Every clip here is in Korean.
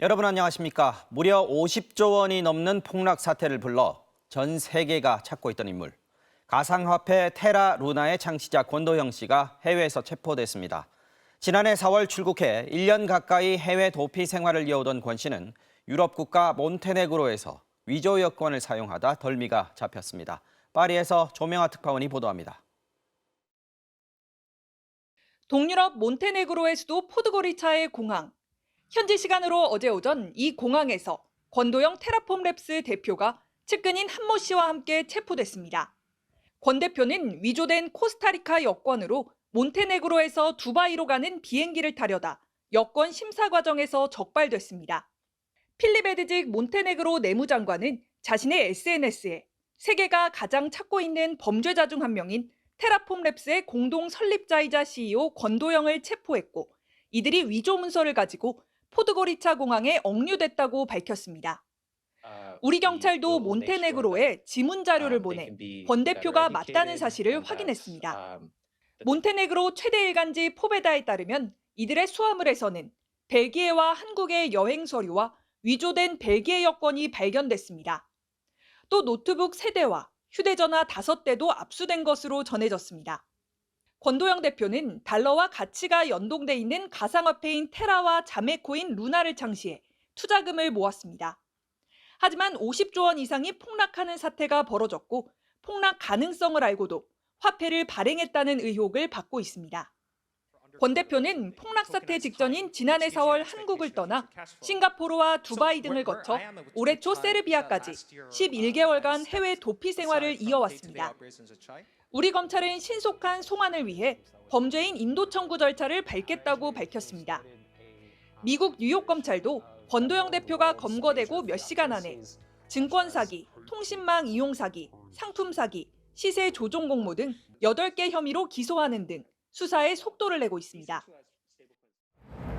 여러분 안녕하십니까? 무려 50조 원이 넘는 폭락 사태를 불러 전 세계가 찾고 있던 인물. 가상화폐 테라 루나의 창시자 권도영 씨가 해외에서 체포됐습니다. 지난해 4월 출국해 1년 가까이 해외 도피 생활을 이어오던 권 씨는 유럽 국가 몬테네그로에서 위조 여권을 사용하다 덜미가 잡혔습니다. 파리에서 조명아 특파원이 보도합니다. 동유럽 몬테네그로의 수도 포드고리차의 공항. 현지 시간으로 어제 오전 이 공항에서 권도영 테라폼랩스 대표가 측근인 한모 씨와 함께 체포됐습니다. 권 대표는 위조된 코스타리카 여권으로 몬테네그로에서 두바이로 가는 비행기를 타려다 여권 심사 과정에서 적발됐습니다. 필립 에드직 몬테네그로 내무장관은 자신의 SNS에 세계가 가장 찾고 있는 범죄자 중 한 명인 테라폼랩스의 공동 설립자이자 CEO 권도영을 체포했고 이들이 위조 문서를 가지고 포드고리차 공항에 억류됐다고 밝혔습니다. 우리 경찰도 몬테네그로에 지문 자료를 보내 권 대표가 맞다는 사실을 확인했습니다. 몬테네그로 최대 일간지 포베다에 따르면 이들의 수화물에서는 벨기에와 한국의 여행 서류와 위조된 벨기에 여권이 발견됐습니다. 또 노트북 3대와 휴대전화 5대도 압수된 것으로 전해졌습니다. 권도영 대표는 달러와 가치가 연동돼 있는 가상화폐인 테라와 자매코인 루나를 창시해 투자금을 모았습니다. 하지만 50조 원 이상이 폭락하는 사태가 벌어졌고 폭락 가능성을 알고도 화폐를 발행했다는 의혹을 받고 있습니다. 권 대표는 폭락 사태 직전인 지난해 4월 한국을 떠나 싱가포르와 두바이 등을 거쳐 올해 초 세르비아까지 11개월간 해외 도피 생활을 이어왔습니다. 우리 검찰은 신속한 송환을 위해 범죄인 인도 청구 절차를 밟겠다고 밝혔습니다. 미국 뉴욕 검찰도 권도영 대표가 검거되고 몇 시간 안에 증권 사기, 통신망 이용 사기, 상품 사기, 시세 조종 공모 등 8개 혐의로 기소하는 등 수사에 속도를 내고 있습니다.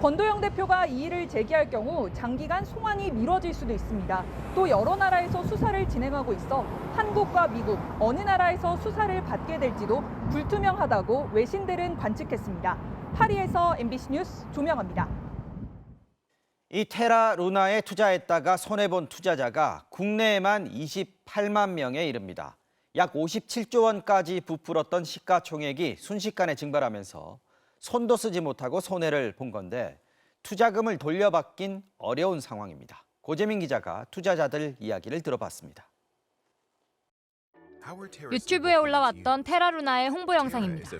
권도영 대표가 이 일을 제기할 경우 장기간 송환이 미뤄질 수도 있습니다. 또 여러 나라에서 수사를 진행하고 있어 한국과 미국 어느 나라에서 수사를 받게 될지도 불투명하다고 외신들은 관측했습니다. 파리에서 MBC 뉴스 조명아입니다. 이 테라 루나에 투자했다가 손해본 투자자가 국내에만 28만 명에 이릅니다. 약 57조 원까지 부풀었던 시가총액이 순식간에 증발하면서 손도 쓰지 못하고 손해를 본 건데 투자금을 돌려받긴 어려운 상황입니다. 고재민 기자가 투자자들 이야기를 들어봤습니다. 유튜브에 올라왔던 테라루나의 홍보 영상입니다.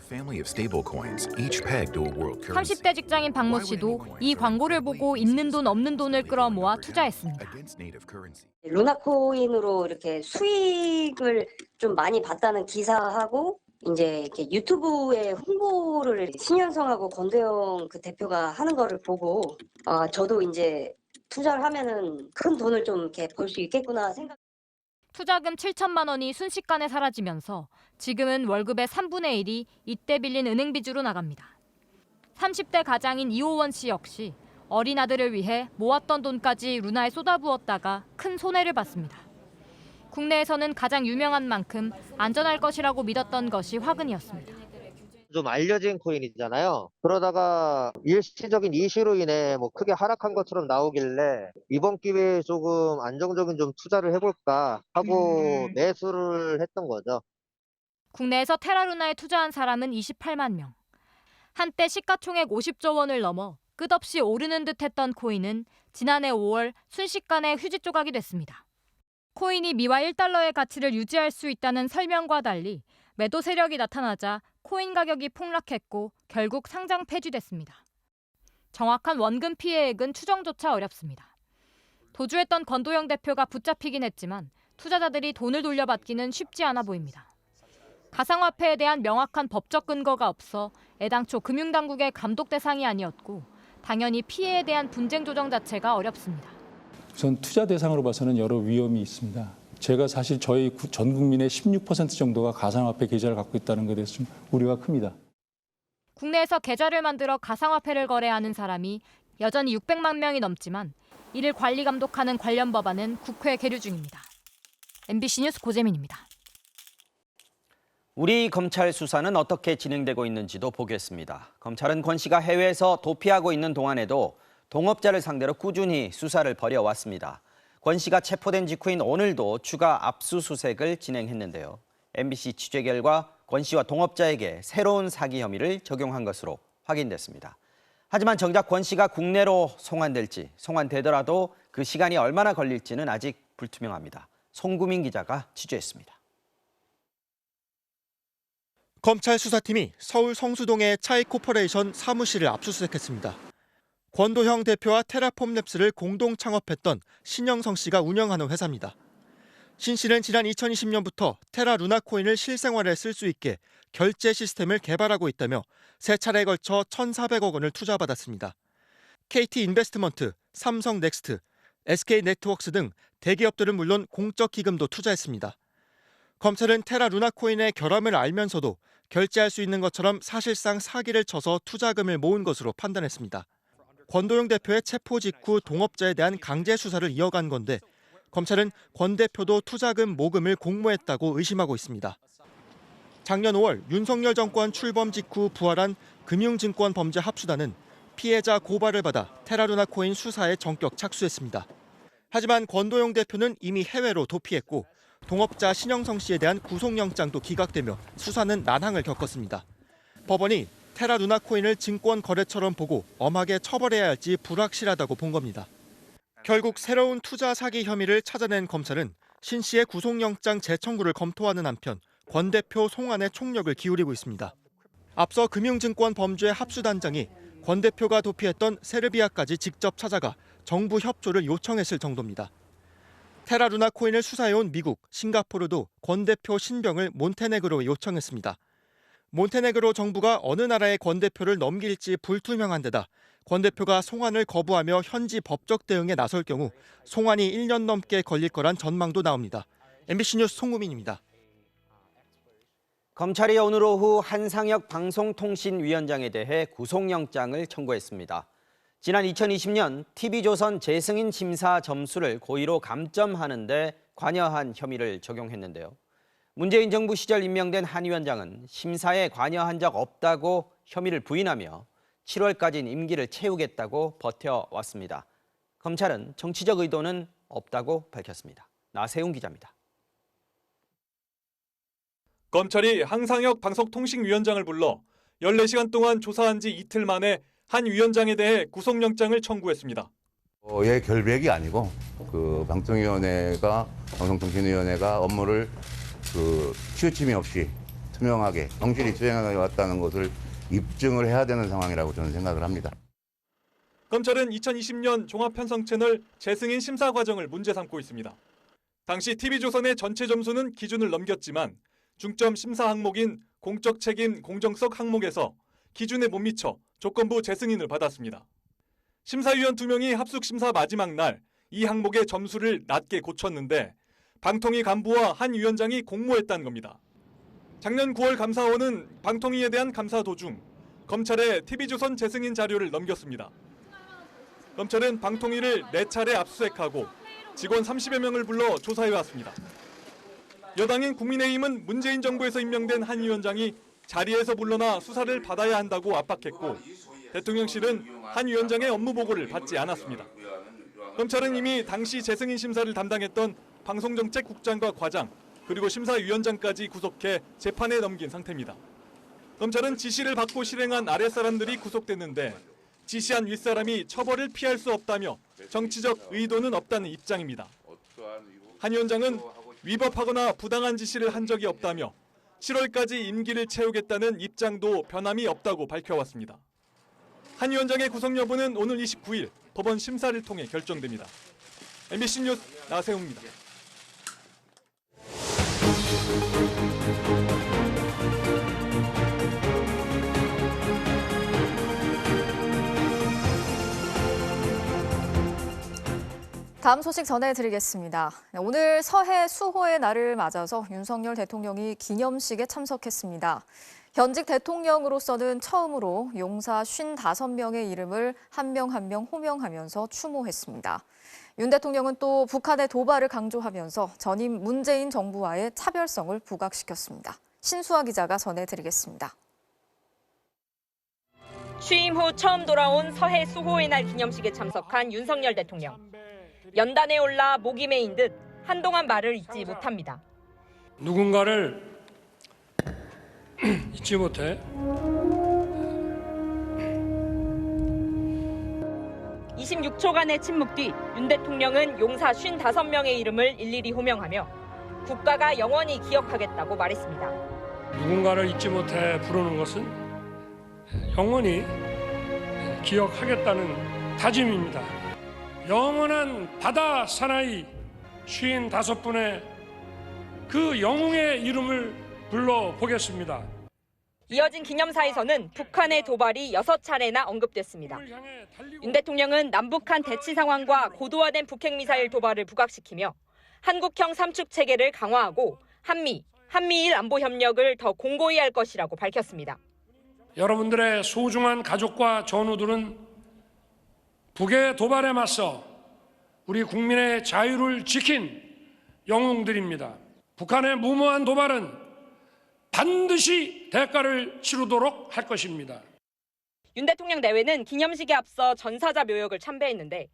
30대 직장인 박모 씨도 이 광고를 보고 있는 돈 없는 돈을 끌어모아 투자했습니다. 루나코인으로 이렇게 수익을 좀 많이 봤다는 기사하고 이제 이렇게 유튜브에 홍보를 신현성하고 권도영 그 대표가 하는 거를 보고 저도 이제 투자를 하면은 큰 돈을 좀 이렇게 벌 수 있겠구나 생각. 투자금 7천만 원이 순식간에 사라지면서 지금은 월급의 3분의 1이 이때 빌린 은행 빚으로 나갑니다. 30대 가장인 이호원 씨 역시 어린 아들을 위해 모았던 돈까지 루나에 쏟아부었다가 큰 손해를 봤습니다. 국내에서는 가장 유명한 만큼 안전할 것이라고 믿었던 것이 화근이었습니다. 좀 알려진 코인이잖아요. 그러다가 일시적인 이슈로 인해 크게 하락한 것처럼 나오길래 이번 기회에 조금 안정적인 좀 투자를 해볼까 하고 매수를 했던 거죠. 국내에서 테라루나에 투자한 사람은 28만 명. 한때 시가총액 50조 원을 넘어 끝없이 오르는 듯했던 코인은 지난해 5월 순식간에 휴지 조각이 됐습니다. 코인이 미화 1달러의 가치를 유지할 수 있다는 설명과 달리 매도 세력이 나타나자 코인 가격이 폭락했고 결국 상장 폐지됐습니다. 정확한 원금 피해액은 추정조차 어렵습니다. 도주했던 권도영 대표가 붙잡히긴 했지만 투자자들이 돈을 돌려받기는 쉽지 않아 보입니다. 가상화폐에 대한 명확한 법적 근거가 없어 애당초 금융당국의 감독 대상이 아니었고 당연히 피해에 대한 분쟁 조정 자체가 어렵습니다. 우선 투자 대상으로 봐서는 여러 위험이 있습니다. 제가 사실 저희 전 국민의 16% 정도가 가상화폐 계좌를 갖고 있다는 것에 대해서 좀 우려가 큽니다. 국내에서 계좌를 만들어 가상화폐를 거래하는 사람이 여전히 600만 명이 넘지만 이를 관리 감독하는 관련 법안은 국회에 계류 중입니다. MBC 뉴스 고재민입니다. 우리 검찰 수사는 어떻게 진행되고 있는지도 보겠습니다. 검찰은 권 씨가 해외에서 도피하고 있는 동안에도 동업자를 상대로 꾸준히 수사를 벌여왔습니다. 권 씨가 체포된 직후인 오늘도 추가 압수수색을 진행했는데요. MBC 취재 결과 권 씨와 동업자에게 새로운 사기 혐의를 적용한 것으로 확인됐습니다. 하지만 정작 권 씨가 국내로 송환되더라도 그 시간이 얼마나 걸릴지는 아직 불투명합니다. 송구민 기자가 취재했습니다. 검찰 수사팀이 서울 성수동의 차이코퍼레이션 사무실을 압수수색했습니다. 권도형 대표와 테라폼랩스를 공동 창업했던 신영성 씨가 운영하는 회사입니다. 신 씨는 지난 2020년부터 테라 루나 코인을 실생활에 쓸 수 있게 결제 시스템을 개발하고 있다며 세 차례에 걸쳐 1,400억 원을 투자받았습니다. KT 인베스트먼트, 삼성 넥스트, SK 네트워크스 등 대기업들은 물론 공적 기금도 투자했습니다. 검찰은 테라 루나 코인의 결함을 알면서도 결제할 수 있는 것처럼 사실상 사기를 쳐서 투자금을 모은 것으로 판단했습니다. 권도영 대표의 체포 직후 동업자에 대한 강제 수사를 이어간 건데 검찰은 권 대표도 투자금 모금을 공모했다고 의심하고 있습니다. 작년 5월 윤석열 정권 출범 직후 부활한 금융증권 범죄 합수단은 피해자 고발을 받아 테라루나 코인 수사에 전격 착수했습니다. 하지만 권도영 대표는 이미 해외로 도피했고 동업자 신영성 씨에 대한 구속영장도 기각되며 수사는 난항을 겪었습니다. 법원이 테라루나 코인을 증권거래처럼 보고 엄하게 처벌해야 할지 불확실하다고 본 겁니다. 결국 새로운 투자 사기 혐의를 찾아낸 검찰은 신 씨의 구속영장 재청구를 검토하는 한편 권 대표 송환에 총력을 기울이고 있습니다. 앞서 금융증권 범죄 합수단장이 권 대표가 도피했던 세르비아까지 직접 찾아가 정부 협조를 요청했을 정도입니다. 테라루나 코인을 수사해온 미국, 싱가포르도 권 대표 신병을 몬테네그로에 요청했습니다. 몬테네그로 정부가 어느 나라에 권 대표를 넘길지 불투명한 데다 권 대표가 송환을 거부하며 현지 법적 대응에 나설 경우 송환이 1년 넘게 걸릴 거란 전망도 나옵니다. MBC 뉴스 송구민입니다. 검찰이 오늘 오후 한상혁 방송통신위원장에 대해 구속영장을 청구했습니다. 지난 2020년 TV조선 재승인 심사 점수를 고의로 감점하는 데 관여한 혐의를 적용했는데요. 문재인 정부 시절 임명된 한 위원장은 심사에 관여한 적 없다고 혐의를 부인하며 7월까지는 임기를 채우겠다고 버텨왔습니다. 검찰은 정치적 의도는 없다고 밝혔습니다. 나세훈 기자입니다. 검찰이 한상혁 방송통신위원장을 불러 14시간 동안 조사한 지 이틀 만에 한 위원장에 대해 구속영장을 청구했습니다. 의 결백이 아니고 방송통신위원회가 업무를 치우침이 없이 투명하게 성실히 수행해 왔다는 것을 입증을 해야 되는 상황이라고 저는 생각을 합니다. 검찰은 2020년 종합편성채널 재승인 심사 과정을 문제 삼고 있습니다. 당시 TV조선의 전체 점수는 기준을 넘겼지만 중점 심사 항목인 공적 책임 공정성 항목에서 기준에 못 미쳐 조건부 재승인을 받았습니다. 심사위원 2명이 합숙심사 마지막 날 이 항목의 점수를 낮게 고쳤는데 방통위 간부와 한 위원장이 공모했다는 겁니다. 작년 9월 감사원은 방통위에 대한 감사 도중 검찰에 TV조선 재승인 자료를 넘겼습니다. 검찰은 방통위를 4차례 압수수색하고 직원 30여 명을 불러 조사해왔습니다. 여당인 국민의힘은 문재인 정부에서 임명된 한 위원장이 자리에서 물러나 수사를 받아야 한다고 압박했고 대통령실은 한 위원장의 업무 보고를 받지 않았습니다. 검찰은 이미 당시 재승인 심사를 담당했던 방송정책국장과 과장 그리고 심사위원장까지 구속해 재판에 넘긴 상태입니다. 검찰은 지시를 받고 실행한 아랫사람들이 구속됐는데 지시한 윗사람이 처벌을 피할 수 없다며 정치적 의도는 없다는 입장입니다. 한 위원장은 위법하거나 부당한 지시를 한 적이 없다며 7월까지 임기를 채우겠다는 입장도 변함이 없다고 밝혀왔습니다. 한 위원장의 구속 여부는 오늘 29일 법원 심사를 통해 결정됩니다. MBC 뉴스 나세훈입니다. 다음 소식 전해드리겠습니다. 오늘 서해 수호의 날을 맞아서 윤석열 대통령이 기념식에 참석했습니다. 현직 대통령으로서는 처음으로 용사 55명의 이름을 한 명 한 명 호명하면서 추모했습니다. 윤 대통령은 또 북한의 도발을 강조하면서 전임 문재인 정부와의 차별성을 부각시켰습니다. 신수아 기자가 전해드리겠습니다. 취임 후 처음 돌아온 서해 수호의 날 기념식에 참석한 윤석열 대통령. 연단에 올라 목이 메인 듯 한동안 말을 잇지 못합니다. 누군가를 잊지 못해 26초간의 침묵 뒤 윤 대통령은 용사 55명의 이름을 일일이 호명하며 국가가 영원히 기억하겠다고 말했습니다. 누군가를 잊지 못해 부르는 것은 영원히 기억하겠다는 다짐입니다. 영원한 바다 사나이 55분의 그 영웅의 이름을 불러보겠습니다. 이어진 기념사에서는 북한의 도발이 6차례나 언급됐습니다. 윤 대통령은 남북한 대치 상황과 고도화된 북핵미사일 도발을 부각시키며 한국형 삼축 체계를 강화하고 한미일 안보 협력을 더 공고히 할 것이라고 밝혔습니다. 여러분들의 소중한 가족과 전우들은 북의 도발에 맞서 우리 국민의 자유를 지킨 영웅들입니다. 북한의 무모한 도발은 반드시 대가를 치르도록 할 것입니다. 윤 대통령 내외는 기념식에 앞서 전사자 묘역을 참배했는데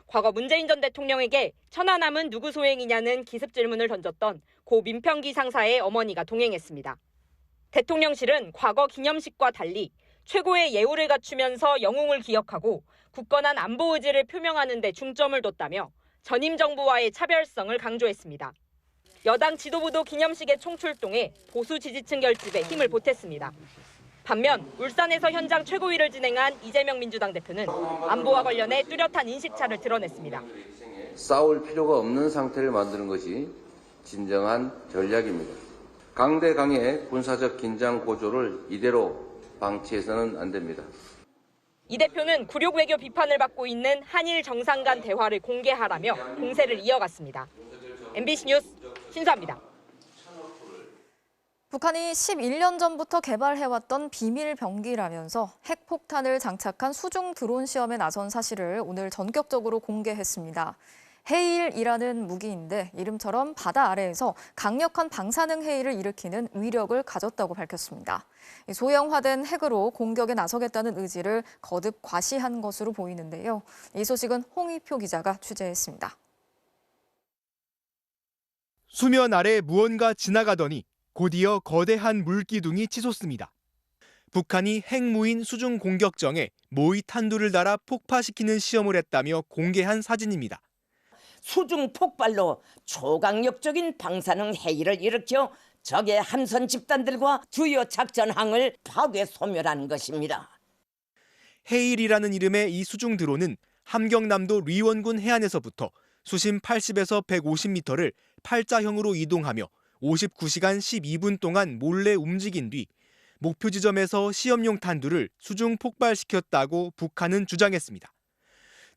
과거 문재인 전 대통령에게 천안함은 누구 소행이냐는 기습 질문을 던졌던 고 민평기 상사의 어머니가 동행했습니다. 대통령실은 과거 기념식과 달리 최고의 예우를 갖추면서 영웅을 기억하고 굳건한 안보 의지를 표명하는 데 중점을 뒀다며 전임 정부와의 차별성을 강조했습니다. 여당 지도부도 기념식에 총출동해 보수 지지층 결집에 힘을 보탰습니다. 반면 울산에서 현장 최고위를 진행한 이재명 민주당 대표는 안보와 관련해 뚜렷한 인식차를 드러냈습니다. 싸울 필요가 없는 상태를 만드는 것이 진정한 전략입니다. 강대강의 군사적 긴장 고조를 이대로 방치해서는 안 됩니다. 이 대표는 굴욕 외교 비판을 받고 있는 한일 정상 간 대화를 공개하라며 공세를 이어갔습니다. MBC 뉴스 신수아입니다. 북한이 11년 전부터 개발해왔던 비밀 병기라면서 핵폭탄을 장착한 수중 드론 시험에 나선 사실을 오늘 전격적으로 공개했습니다. 헤일이라는 무기인데 이름처럼 바다 아래에서 강력한 방사능 해일을 일으키는 위력을 가졌다고 밝혔습니다. 소형화된 핵으로 공격에 나서겠다는 의지를 거듭 과시한 것으로 보이는데요. 이 소식은 홍희표 기자가 취재했습니다. 수면 아래 무언가 지나가더니 곧이어 거대한 물기둥이 치솟습니다. 북한이 핵무인 수중 공격정에 모의 탄두를 달아 폭파시키는 시험을 했다며 공개한 사진입니다. 수중 폭발로 초강력적인 방사능 해일을 일으켜 적의 함선 집단들과 주요 작전항을 파괴 소멸하는 것입니다. 헤일이라는 이름의 이 수중 드론은 함경남도 리원군 해안에서부터 수심 80에서 150m를 팔자형으로 이동하며 59시간 12분 동안 몰래 움직인 뒤 목표 지점에서 시험용 탄두를 수중 폭발시켰다고 북한은 주장했습니다.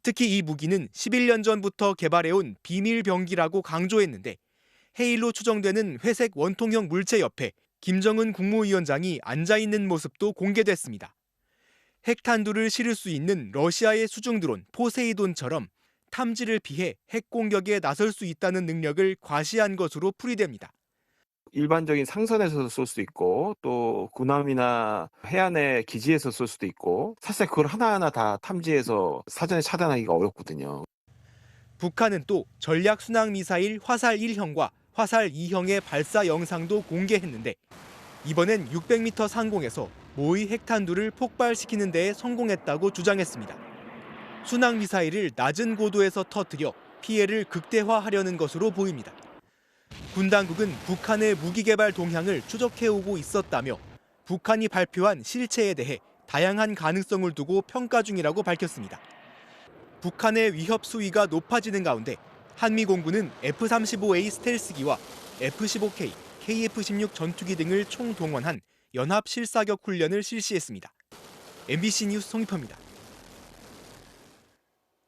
특히 이 무기는 11년 전부터 개발해온 비밀 병기라고 강조했는데 헤일로 추정되는 회색 원통형 물체 옆에 김정은 국무위원장이 앉아있는 모습도 공개됐습니다. 핵탄두를 실을 수 있는 러시아의 수중 드론 포세이돈처럼 탐지를 피해 핵 공격에 나설 수 있다는 능력을 과시한 것으로 풀이됩니다. 일반적인 상선에서 쏠 수 있고 또 군함이나 해안의 기지에서 쏠 수도 있고 사실 그걸 하나하나 다 탐지해서 사전에 차단하기가 어렵거든요. 북한은 또 전략 순항 미사일 화살 1형과 화살 2형의 발사 영상도 공개했는데 이번엔 600m 상공에서 모의 핵탄두를 폭발시키는 데에 성공했다고 주장했습니다. 순항 미사일을 낮은 고도에서 터뜨려 피해를 극대화하려는 것으로 보입니다. 군 당국은 북한의 무기 개발 동향을 추적해오고 있었다며 북한이 발표한 실체에 대해 다양한 가능성을 두고 평가 중이라고 밝혔습니다. 북한의 위협 수위가 높아지는 가운데 한미 공군은 F-35A 스텔스기와 F-15K, KF-16 전투기 등을 총동원한 연합 실사격 훈련을 실시했습니다. MBC 뉴스 송희표입니다.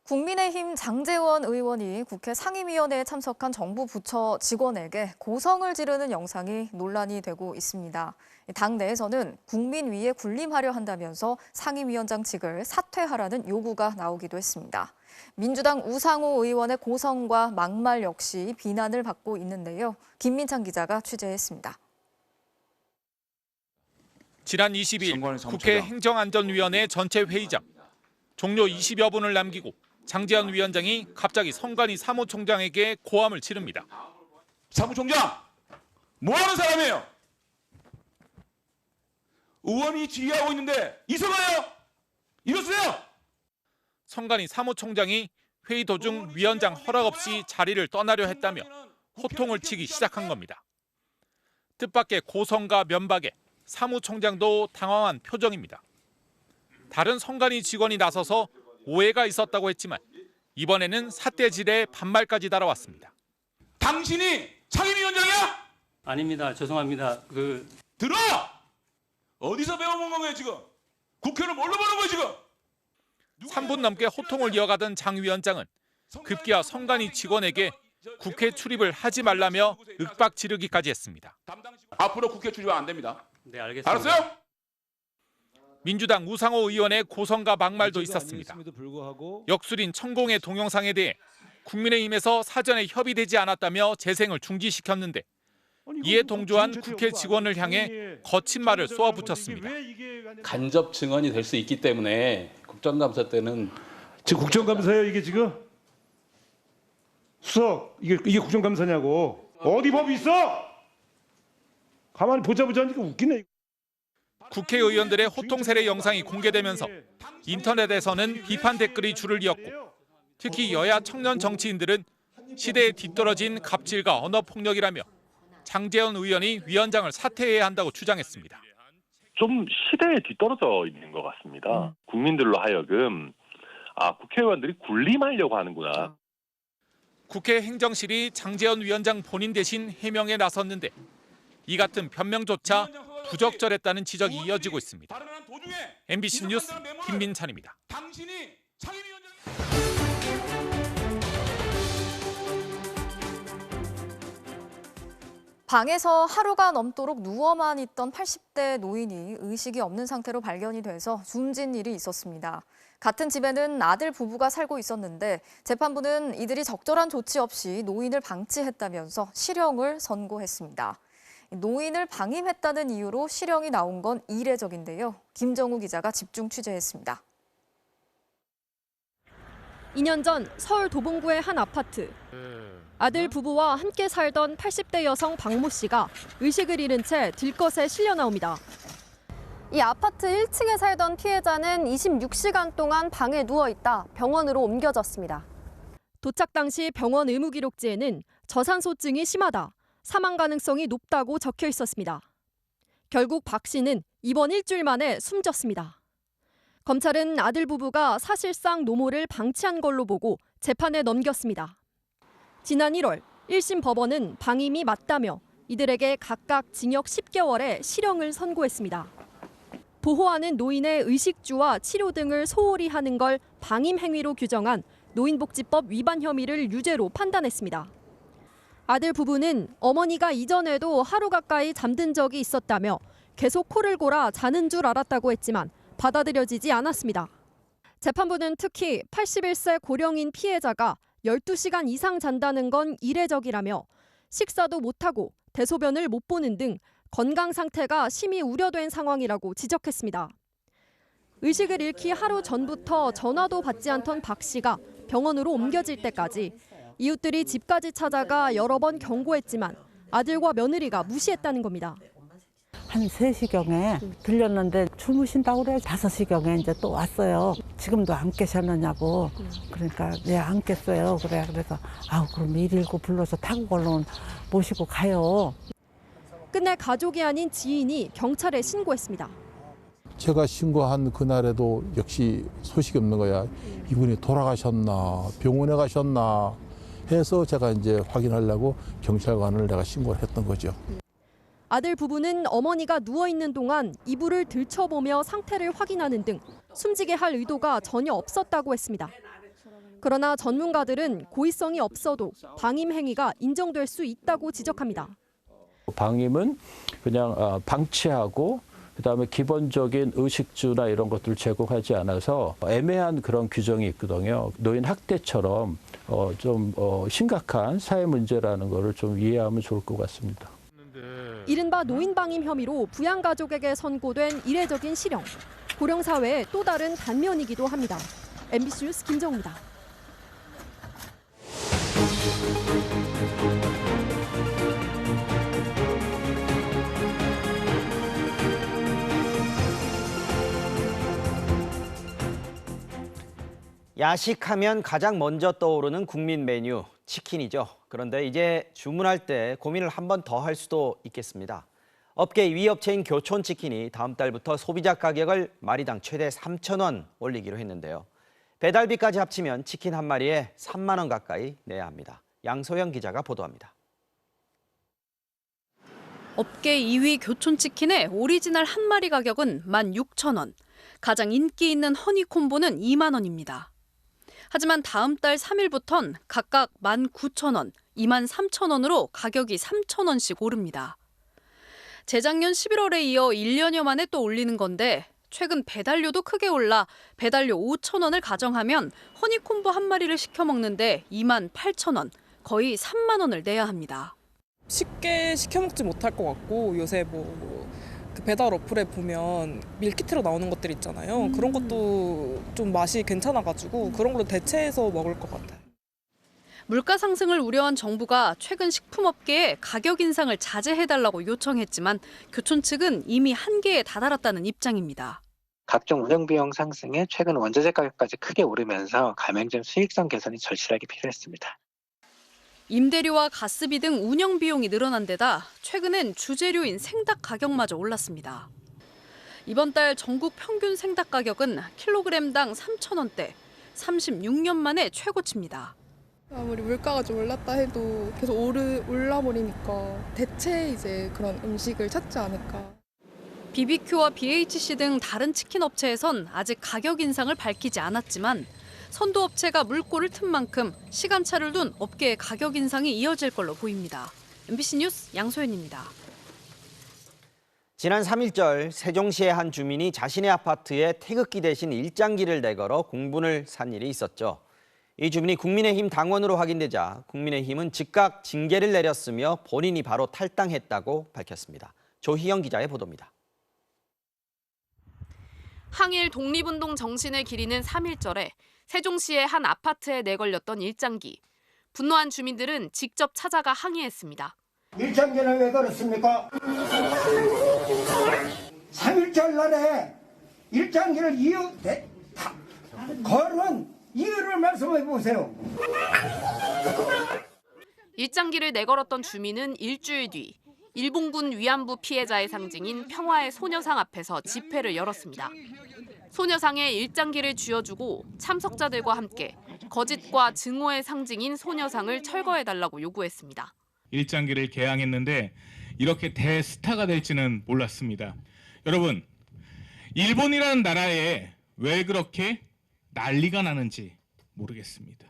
국민의힘 장제원 의원이 국회 상임위원회에 참석한 정부 부처 직원에게 고성을 지르는 영상이 논란이 되고 있습니다. 당 내에서는 국민위에 군림하려 한다면서 상임위원장직을 사퇴하라는 요구가 나오기도 했습니다. 민주당 우상호 의원의 고성과 막말 역시 비난을 받고 있는데요. 김민창 기자가 취재했습니다. 지난 20일 국회 행정안전위원회 전체 회의장. 종료 20여 분을 남기고 장제원 위원장이 갑자기 선관위 사무총장에게 고함을 지릅니다. 사무총장, 뭐 하는 사람이에요? 의원이 지휘하고 있는데 이성하여 이러세요? 선관위 사무총장이 회의 도중 위원장 허락 없이 자리를 떠나려 했다며 호통을 치기 시작한 겁니다. 뜻밖의 고성과 면박에 사무총장도 당황한 표정입니다. 다른 선관위 직원이 나서서 오해가 있었다고 했지만 이번에는 삿대질에 반말까지 달아왔습니다. 당신이 상임위원장이야? 아닙니다. 죄송합니다. 들어! 어디서 배워본 거예요 지금? 국회를 뭘로 보는 거예요 지금? 3분 넘게 호통을 이어가던 장 위원장은 급기야 선관위 직원에게 국회 출입을 하지 말라며 윽박 지르기까지 했습니다. 앞으로 국회 출입 안 됩니다. 네, 알겠습니다. 알았어요? 민주당 우상호 의원의 고성과 막말도 있었습니다. 역술인 천공의 동영상에 대해 국민의힘에서 사전에 협의되지 않았다며 재생을 중지시켰는데 이에 동조한 국회 직원을 향해 거친 말을 쏘아붙였습니다. 간접 증언이 될 수 있기 때문에 국정감사 때는 지금 국정감사예요 이게 지금? 수석 이게 국정감사냐고. 어디 법이 있어? 가만히 보자 하니까 웃기네. 국회의원들의 호통 세례 영상이 공개되면서 인터넷에서는 비판 댓글이 줄을 이었고 특히 여야 청년 정치인들은 시대에 뒤떨어진 갑질과 언어폭력이라며 장제원 의원이 위원장을 사퇴해야 한다고 주장했습니다. 좀 시대에 뒤떨어져 있는 것 같습니다. 국민들로 하여금 국회의원들이 군림하려고 하는구나. 국회 행정실이 장제원 위원장 본인 대신 해명에 나섰는데 이 같은 변명조차 부적절했다는 지적이 이어지고 있습니다. MBC 뉴스 김민찬입니다. 방에서 하루가 넘도록 누워만 있던 80대 노인이 의식이 없는 상태로 발견이 돼서 숨진 일이 있었습니다. 같은 집에는 아들 부부가 살고 있었는데 재판부는 이들이 적절한 조치 없이 노인을 방치했다면서 실형을 선고했습니다. 노인을 방임했다는 이유로 실형이 나온 건 이례적인데요. 김정우 기자가 집중 취재했습니다. 2년 전 서울 도봉구의 한 아파트. 아들 부부와 함께 살던 80대 여성 박모 씨가 의식을 잃은 채 들것에 실려 나옵니다. 이 아파트 1층에 살던 피해자는 26시간 동안 방에 누워 있다 병원으로 옮겨졌습니다. 도착 당시 병원 의무기록지에는 저산소증이 심하다, 사망 가능성이 높다고 적혀 있었습니다. 결국 박 씨는 입원 일주일 만에 숨졌습니다. 검찰은 아들 부부가 사실상 노모를 방치한 걸로 보고 재판에 넘겼습니다. 지난 1월 1심 법원은 방임이 맞다며 이들에게 각각 징역 10개월의 실형을 선고했습니다. 보호하는 노인의 의식주와 치료 등을 소홀히 하는 걸 방임 행위로 규정한 노인복지법 위반 혐의를 유죄로 판단했습니다. 아들 부부는 어머니가 이전에도 하루 가까이 잠든 적이 있었다며 계속 코를 골아 자는 줄 알았다고 했지만 받아들여지지 않았습니다. 재판부는 특히 81세 고령인 피해자가 12시간 이상 잔다는 건 이례적이라며 식사도 못하고 대소변을 못 보는 등 건강 상태가 심히 우려된 상황이라고 지적했습니다. 의식을 잃기 하루 전부터 전화도 받지 않던 박 씨가 병원으로 옮겨질 때까지 이웃들이 집까지 찾아가 여러 번 경고했지만 아들과 며느리가 무시했다는 겁니다. 한 3시경에 들렸는데 주무신다고 그래. 5시경에 이제 또 왔어요. 지금도 안 깨셨느냐고. 그러니까 네, 안 깼어요. 그래. 그래서 그럼 119 불러서 타고 얼른 모시고 가요. 끝내 가족이 아닌 지인이 경찰에 신고했습니다. 제가 신고한 그날에도 역시 소식이 없는 거야. 이분이 돌아가셨나, 병원에 가셨나 해서 제가 이제 확인하려고 경찰관을 내가 신고를 했던 거죠. 아들 부부는 어머니가 누워있는 동안 이불을 들춰보며 상태를 확인하는 등 숨지게 할 의도가 전혀 없었다고 했습니다. 그러나 전문가들은 고의성이 없어도 방임 행위가 인정될 수 있다고 지적합니다. 방임은 그냥 방치하고 그다음에 기본적인 의식주나 이런 것들을 제공하지 않아서 애매한 그런 규정이 있거든요. 노인 학대처럼 좀 심각한 사회 문제라는 거를 좀 이해하면 좋을 것 같습니다. 이른바 노인방임 혐의로 부양가족에게 선고된 이례적인 실형. 고령사회의 또 다른 단면이기도 합니다. MBC 뉴스 김정우입니다. 야식하면 가장 먼저 떠오르는 국민 메뉴, 치킨이죠. 그런데 이제 주문할 때 고민을 한 번 더 할 수도 있겠습니다. 업계 2위 업체인 교촌치킨이 다음 달부터 소비자 가격을 마리당 최대 3,000원 올리기로 했는데요. 배달비까지 합치면 치킨 한 마리에 3만 원 가까이 내야 합니다. 양소영 기자가 보도합니다. 업계 2위 교촌치킨의 오리지널 한 마리 가격은 16,000원. 가장 인기 있는 허니콤보는 2만 원입니다. 하지만 다음 달 3일부턴 각각 19,000원, 23,000원으로 가격이 3,000원씩 오릅니다. 재작년 11월에 이어 1년여 만에 또 올리는 건데 최근 배달료도 크게 올라 배달료 5,000원을 가정하면 허니콤보 한 마리를 시켜 먹는데 28,000원, 거의 3만 원을 내야 합니다. 쉽게 시켜 먹지 못할 것 같고 요새 그 배달 어플에 보면 밀키트로 나오는 것들 있잖아요. 그런 것도 좀 맛이 괜찮아가지고 그런 걸로 대체해서 먹을 것 같아요. 물가 상승을 우려한 정부가 최근 식품업계에 가격 인상을 자제해달라고 요청했지만 교촌 측은 이미 한계에 다다랐다는 입장입니다. 각종 운영 비용 상승에 최근 원자재 가격까지 크게 오르면서 가맹점 수익성 개선이 절실하게 필요했습니다. 임대료와 가스비 등 운영 비용이 늘어난 데다 최근엔 주재료인 생닭 가격마저 올랐습니다. 이번 달 전국 평균 생닭 가격은 킬로그램당 3,000원대, 36년 만에 최고치입니다. 아무리 물가가 좀 올랐다 해도 계속 올라버리니까 대체 이제 그런 음식을 찾지 않을까. BBQ와 BHC 등 다른 치킨 업체에선 아직 가격 인상을 밝히지 않았지만 선도업체가 물꼬를 튼 만큼 시간차를 둔 업계의 가격 인상이 이어질 걸로 보입니다. MBC 뉴스 양소연입니다. 지난 3일절 세종시의 한 주민이 자신의 아파트에 태극기 대신 일장기를 내걸어 공분을 산 일이 있었죠. 이 주민이 국민의힘 당원으로 확인되자 국민의힘은 즉각 징계를 내렸으며 본인이 바로 탈당했다고 밝혔습니다. 조희영 기자의 보도입니다. 항일 독립운동 정신을 기리는 3.1절에 세종시의 한 아파트에 내걸렸던 일장기. 분노한 주민들은 직접 찾아가 항의했습니다. 일장기는 왜 걸었습니까? 3.1절 날에 일장기를 걸은 이유를 말씀해 보세요. 일장기를 내걸었던 주민은 일주일 뒤 일본군 위안부 피해자의 상징인 평화의 소녀상 앞에서 집회를 열었습니다. 소녀상에 일장기를 쥐어주고 참석자들과 함께 거짓과 증오의 상징인 소녀상을 철거해달라고 요구했습니다. 일장기를 개항했는데 이렇게 대스타가 될지는 몰랐습니다. 여러분, 일본이라는 나라에 왜 그렇게 난리가 나는지 모르겠습니다.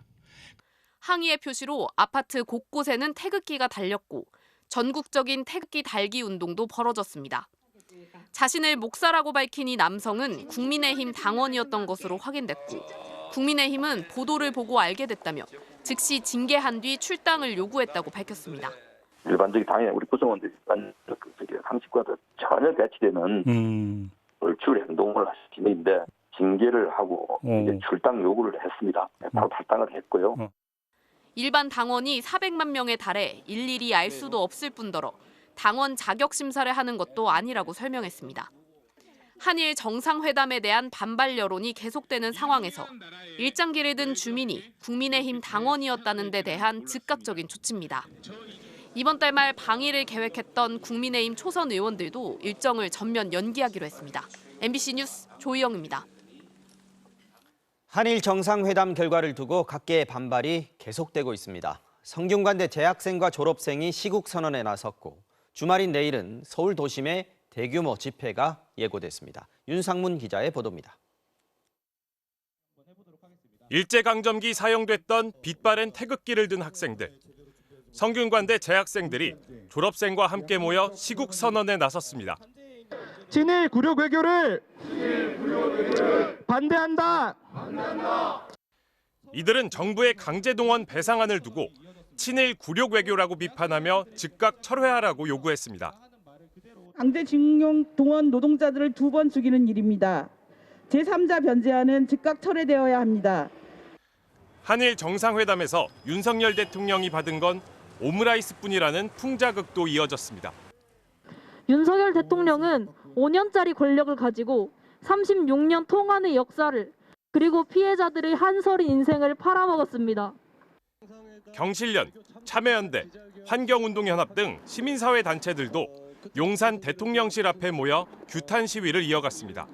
항의의 표시로 아파트 곳곳에는 태극기가 달렸고 전국적인 태극기 달기 운동도 벌어졌습니다. 자신을 목사라고 밝힌 이 남성은 국민의힘 당원이었던 것으로 확인됐고 국민의힘은 보도를 보고 알게 됐다며 즉시 징계한 뒤 출당을 요구했다고 밝혔습니다. 일반적인 당의 우리 구성원들이 상식과도 전혀 배치되는 얼추 행동을 하시는데 징계를 하고 이제 출당 요구를 했습니다. 바로 탈당을 했고요. 일반 당원이 400만 명에 달해 일일이 알 수도 없을 뿐더러 당원 자격 심사를 하는 것도 아니라고 설명했습니다. 한일 정상회담에 대한 반발 여론이 계속되는 상황에서 일장기를 든 주민이 국민의힘 당원이었다는 데 대한 즉각적인 조치입니다. 이번 달 말 방일을 계획했던 국민의힘 초선 의원들도 일정을 전면 연기하기로 했습니다. MBC 뉴스 조희영입니다. 한일 정상회담 결과를 두고 각계의 반발이 계속되고 있습니다. 성균관대 재학생과 졸업생이 시국 선언에 나섰고 주말인 내일은 서울 도심에 대규모 집회가 예고됐습니다. 윤상문 기자의 보도입니다. 일제강점기 사용됐던 빛바랜 태극기를 든 학생들. 성균관대 재학생들이 졸업생과 함께 모여 시국 선언에 나섰습니다. 친일 굴욕 외교를 반대한다. 이들은 정부의 강제동원 배상안을 두고 친일 굴욕 외교라고 비판하며 즉각 철회하라고 요구했습니다. 강제징용 동원 노동자들을 2번 죽이는 일입니다. 제3자 변제안은 즉각 철회되어야 합니다. 한일 정상회담에서 윤석열 대통령이 받은 건 오므라이스뿐이라는 풍자극도 이어졌습니다. 윤석열 대통령은 5년짜리 권력을 가지고 36년 통한의 역사를 그리고 피해자들의 한설의 인생을 팔아먹었습니다. 경실련, 참여연대, 환경운동연합 등 시민사회 단체들도 용산 대통령실 앞에 모여 규탄 시위를 이어갔습니다.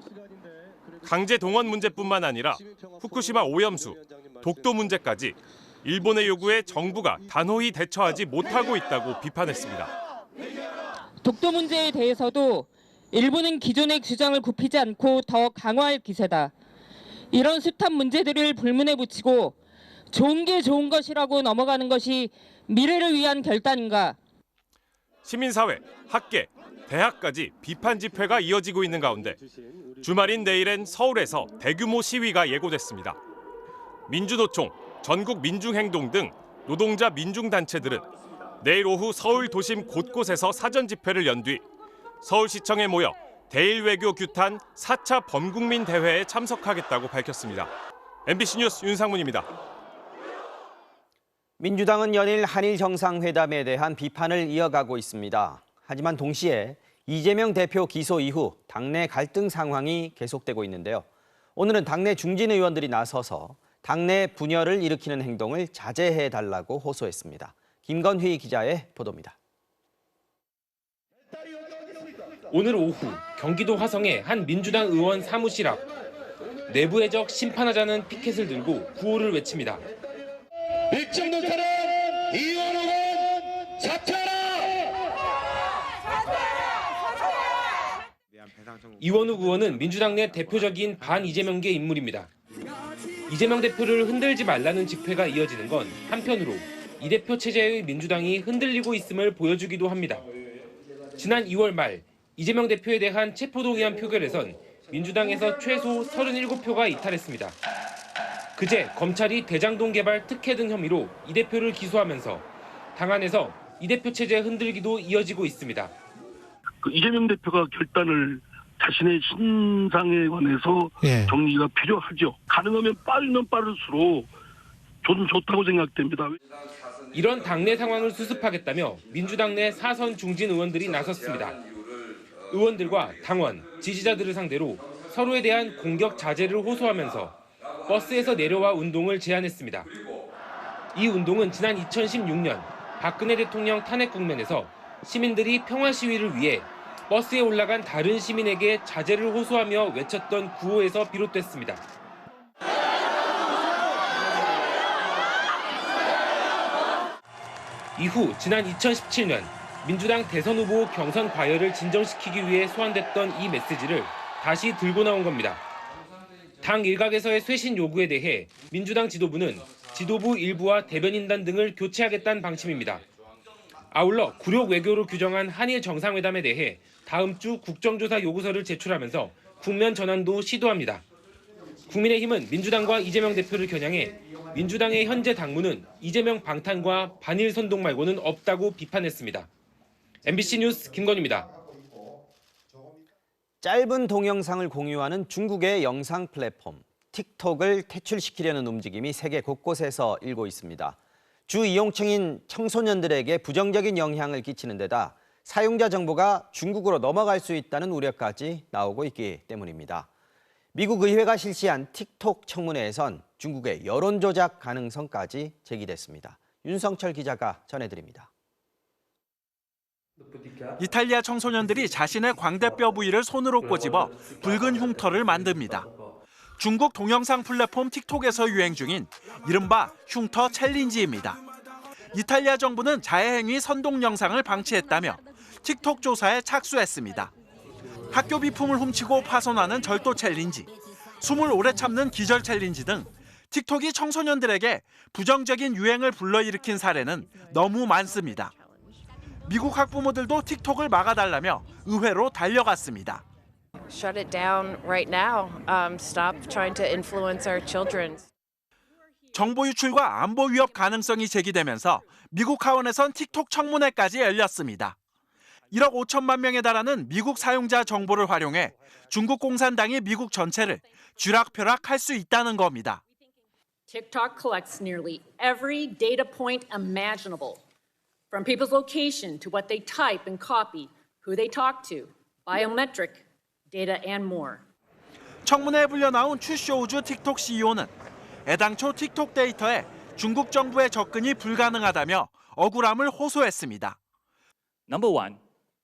강제 동원 문제뿐만 아니라 후쿠시마 오염수, 독도 문제까지 일본의 요구에 정부가 단호히 대처하지 못하고 있다고 비판했습니다. 독도 문제에 대해서도 일본은 기존의 주장을 굽히지 않고 더 강화할 기세다. 이런 숱한 문제들을 불문에 붙이고 좋은 게 좋은 것이라고 넘어가는 것이 미래를 위한 결단인가? 시민사회, 학계, 대학까지 비판 집회가 이어지고 있는 가운데 주말인 내일엔 서울에서 대규모 시위가 예고됐습니다. 민주노총, 전국민중행동 등 노동자 민중단체들은 내일 오후 서울 도심 곳곳에서 사전 집회를 연 뒤 서울시청에 모여 대일외교 규탄 4차 범국민 대회에 참석하겠다고 밝혔습니다. MBC 뉴스 윤상문입니다. 민주당은 연일 한일 정상회담에 대한 비판을 이어가고 있습니다. 하지만 동시에 이재명 대표 기소 이후 당내 갈등 상황이 계속되고 있는데요. 오늘은 당내 중진 의원들이 나서서 당내 분열을 일으키는 행동을 자제해달라고 호소했습니다. 김건휘 기자의 보도입니다. 오늘 오후 경기도 화성의 한 민주당 의원 사무실 앞 내부 해적 심판하자는 피켓을 들고 구호를 외칩니다. 일정 못하는 이원 의원 사퇴하라! 이원욱 의원은 민주당 내 대표적인 반-이재명계 인물입니다. 이재명 대표를 흔들지 말라는 집회가 이어지는 건 한편으로 이 대표 체제의 민주당이 흔들리고 있음을 보여주기도 합니다. 지난 2월 말 이재명 대표에 대한 체포동의안 표결에선 민주당에서 최소 37표가 이탈했습니다. 그제 검찰이 대장동 개발 특혜 등 혐의로 이 대표를 기소하면서 당 안에서 이 대표 체제 흔들기도 이어지고 있습니다. 이재명 대표가 결단을 자신의 신상에 관해서 정리가 필요하죠. 가능하면 빠르면 빠를수록 저는 좋다고 생각됩니다. 이런 당내 상황을 수습하겠다며 민주당 내 사선 중진 의원들이 나섰습니다. 의원들과 당원, 지지자들을 상대로 서로에 대한 공격 자제를 호소하면서 버스에서 내려와 운동을 제안했습니다. 이 운동은 지난 2016년 박근혜 대통령 탄핵 국면에서 시민들이 평화 시위를 위해 버스에 올라간 다른 시민에게 자제를 호소하며 외쳤던 구호에서 비롯됐습니다. 이후 지난 2017년 민주당 대선 후보 경선 과열을 진정시키기 위해 소환됐던 이 메시지를 다시 들고 나온 겁니다. 당 일각에서의 쇄신 요구에 대해 민주당 지도부는 지도부 일부와 대변인단 등을 교체하겠다는 방침입니다. 아울러 굴욕 외교로 규정한 한일 정상회담에 대해 다음 주 국정조사 요구서를 제출하면서 국면 전환도 시도합니다. 국민의힘은 민주당과 이재명 대표를 겨냥해 민주당의 현재 당무는 이재명 방탄과 반일 선동 말고는 없다고 비판했습니다. MBC 뉴스 김건희입니다. 짧은 동영상을 공유하는 중국의 영상 플랫폼 틱톡을 퇴출시키려는 움직임이 세계 곳곳에서 일고 있습니다. 주 이용층인 청소년들에게 부정적인 영향을 끼치는 데다 사용자 정보가 중국으로 넘어갈 수 있다는 우려까지 나오고 있기 때문입니다. 미국 의회가 실시한 틱톡 청문회에선 중국의 여론 조작 가능성까지 제기됐습니다. 윤성철 기자가 전해드립니다. 이탈리아 청소년들이 자신의 광대뼈 부위를 손으로 꼬집어 붉은 흉터를 만듭니다. 중국 동영상 플랫폼 틱톡에서 유행 중인 이른바 흉터 챌린지입니다. 이탈리아 정부는 자해행위 선동 영상을 방치했다며 틱톡 조사에 착수했습니다. 학교 비품을 훔치고 파손하는 절도 챌린지, 숨을 오래 참는 기절 챌린지 등 틱톡이 청소년들에게 부정적인 유행을 불러일으킨 사례는 너무 많습니다. 미국 학부모들도 틱톡을 막아달라며 의회로 달려갔습니다. Shut it down right now. Stop trying to influence our children. 정보 유출과 안보 위협 가능성이 제기되면서 미국 하원에선 틱톡 청문회까지 열렸습니다. 1억 5천만 명에 달하는 미국 사용자 정보를 활용해 중국 공산당이 미국 전체를 쥐락펴락할 수 있다는 겁니다. TikTok collects nearly every data point imaginable, from people's location to what they type and copy, who they talk to, biometric data and more. 청문회에 불려나온 추쇼우주 틱톡 CEO는 애당초 틱톡 데이터에 중국 정부의 접근이 불가능하다며 억울함을 호소했습니다. Number one,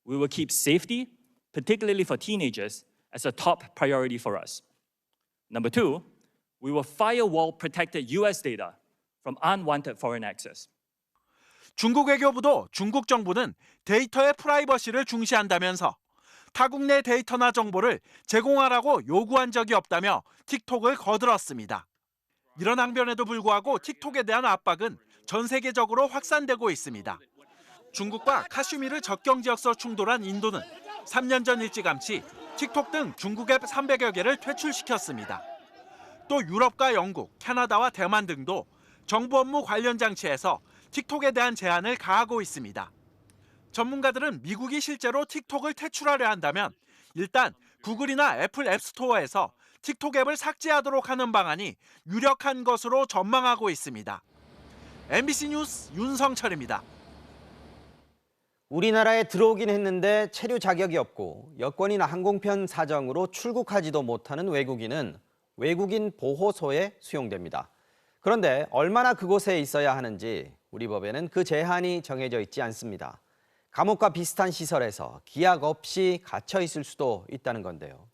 we will keep safety, particularly for teenagers, as a top priority for us. Number two, we will firewall protected US data from unwanted foreign access. 중국 외교부도 중국 정부는 데이터의 프라이버시를 중시한다면서 타국 내 데이터나 정보를 제공하라고 요구한 적이 없다며 틱톡을 거들었습니다. 이런 항변에도 불구하고 틱톡에 대한 압박은 전 세계적으로 확산되고 있습니다. 중국과 카슈미르 접경 지역서 충돌한 인도는 3년 전 일찌감치 틱톡 등 중국 앱 300여 개를 퇴출시켰습니다. 또 유럽과 영국, 캐나다와 대만 등도 정부 업무 관련 장치에서 틱톡에 대한 제한을 가하고 있습니다. 전문가들은 미국이 실제로 틱톡을 퇴출하려 한다면 일단 구글이나 애플 앱스토어에서 틱톡 앱을 삭제하도록 하는 방안이 유력한 것으로 전망하고 있습니다. MBC 뉴스 윤성철입니다. 우리나라에 들어오긴 했는데 체류 자격이 없고 여권이나 항공편 사정으로 출국하지도 못하는 외국인은 외국인 보호소에 수용됩니다. 그런데 얼마나 그곳에 있어야 하는지 우리 법에는 그 제한이 정해져 있지 않습니다. 감옥과 비슷한 시설에서 기약 없이 갇혀 있을 수도 있다는 건데요.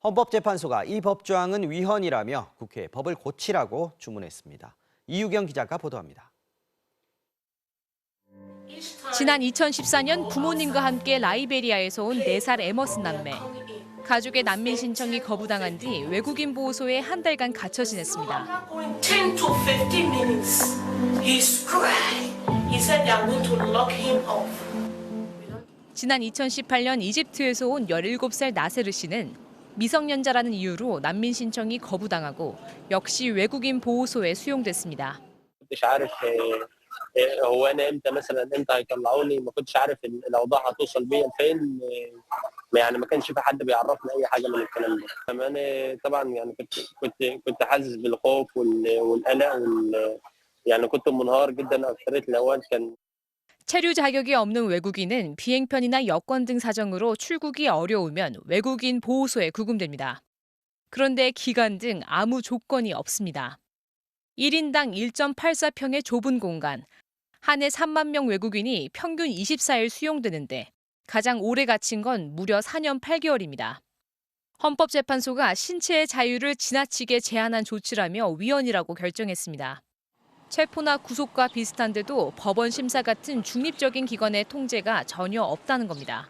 헌법재판소가 이 법조항은 위헌이라며 국회에 법을 고치라고 주문했습니다. 이유경 기자가 보도합니다. 지난 2014년 부모님과 함께 라이베리아에서 온 4살 에머슨 남매. 가족의 난민 신청이 거부당한 뒤 외국인 보호소에 한 달간 갇혀 지냈습니다. 지난 2018년 이집트에서 온 17살 나세르 씨는 미성년자라는 이유로 난민 신청이 거부당하고 역시 외국인 보호소에 수용됐습니다. هو انا امتى هيطلعوني ما كنتش عارف الاوضاع هتوصل بيا فين يعني ما كانش في حد بيعرفنا اي حاجه من الكلام ده كمان طبعا يعني كنت حاسس بالخوف والقلق يعني كنت منهار جدا اكثريه الاوقات كان 체류 자격이 없는 외국인은 비행편이나 여권 등 사정으로 출국이 어려우면 외국인 보호소에 구금됩니다. 그런데 기간 등 아무 조건이 없습니다. 1인당 1.84평의 좁은 공간, 한 해 3만 명 외국인이 평균 24일 수용되는데 가장 오래 갇힌 건 무려 4년 8개월입니다. 헌법재판소가 신체의 자유를 지나치게 제한한 조치라며 위헌이라고 결정했습니다. 체포나 구속과 비슷한데도 법원 심사 같은 중립적인 기관의 통제가 전혀 없다는 겁니다.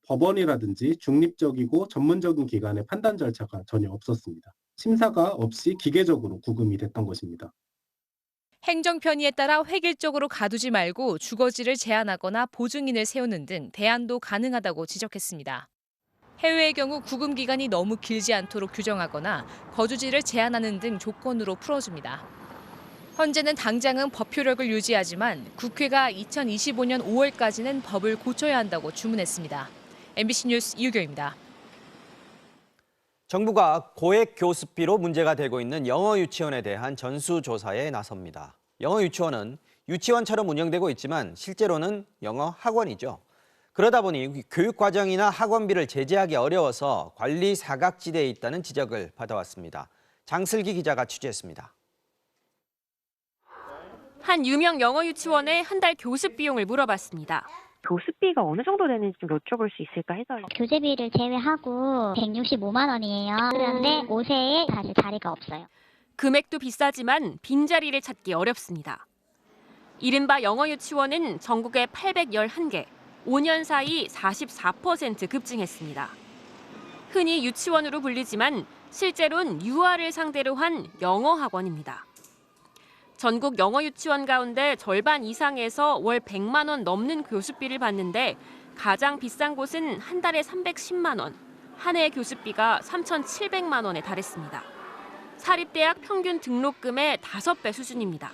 법원이라든지 중립적이고 전문적인 기관의 판단 절차가 전혀 없었습니다. 심사가 없이 기계적으로 구금이 됐던 것입니다. 행정편의에 따라 획일적으로 가두지 말고 주거지를 제한하거나 보증인을 세우는 등 대안도 가능하다고 지적했습니다. 해외의 경우 구금 기간이 너무 길지 않도록 규정하거나 거주지를 제한하는 등 조건으로 풀어줍니다. 현재는 당장은 법 효력을 유지하지만 국회가 2025년 5월까지는 법을 고쳐야 한다고 주문했습니다. MBC 뉴스 이유경입니다. 정부가 고액 교습비로 문제가 되고 있는 영어 유치원에 대한 전수조사에 나섭니다. 영어 유치원은 유치원처럼 운영되고 있지만 실제로는 영어 학원이죠. 그러다 보니 교육과정이나 학원비를 제재하기 어려워서 관리 사각지대에 있다는 지적을 받아왔습니다. 장슬기 기자가 취재했습니다. 한 유명 영어 유치원의 한 달 교습 비용을 물어봤습니다. 교습비가 어느 정도 되는지 좀 여쭤볼 수 있을까 해서요. 교재비를 제외하고 165만 원이에요. 그런데 5세에 사실 자리가 없어요. 금액도 비싸지만 빈자리를 찾기 어렵습니다. 이른바 영어 유치원은 전국에 811개, 5년 사이 44% 급증했습니다. 흔히 유치원으로 불리지만 실제로는 유아를 상대로 한 영어 학원입니다. 전국 영어 유치원 가운데 절반 이상에서 월 100만 원 넘는 교습비를 받는데 가장 비싼 곳은 한 달에 310만 원, 한 해의 교습비가 3,700만 원에 달했습니다. 사립대학 평균 등록금의 5배 수준입니다.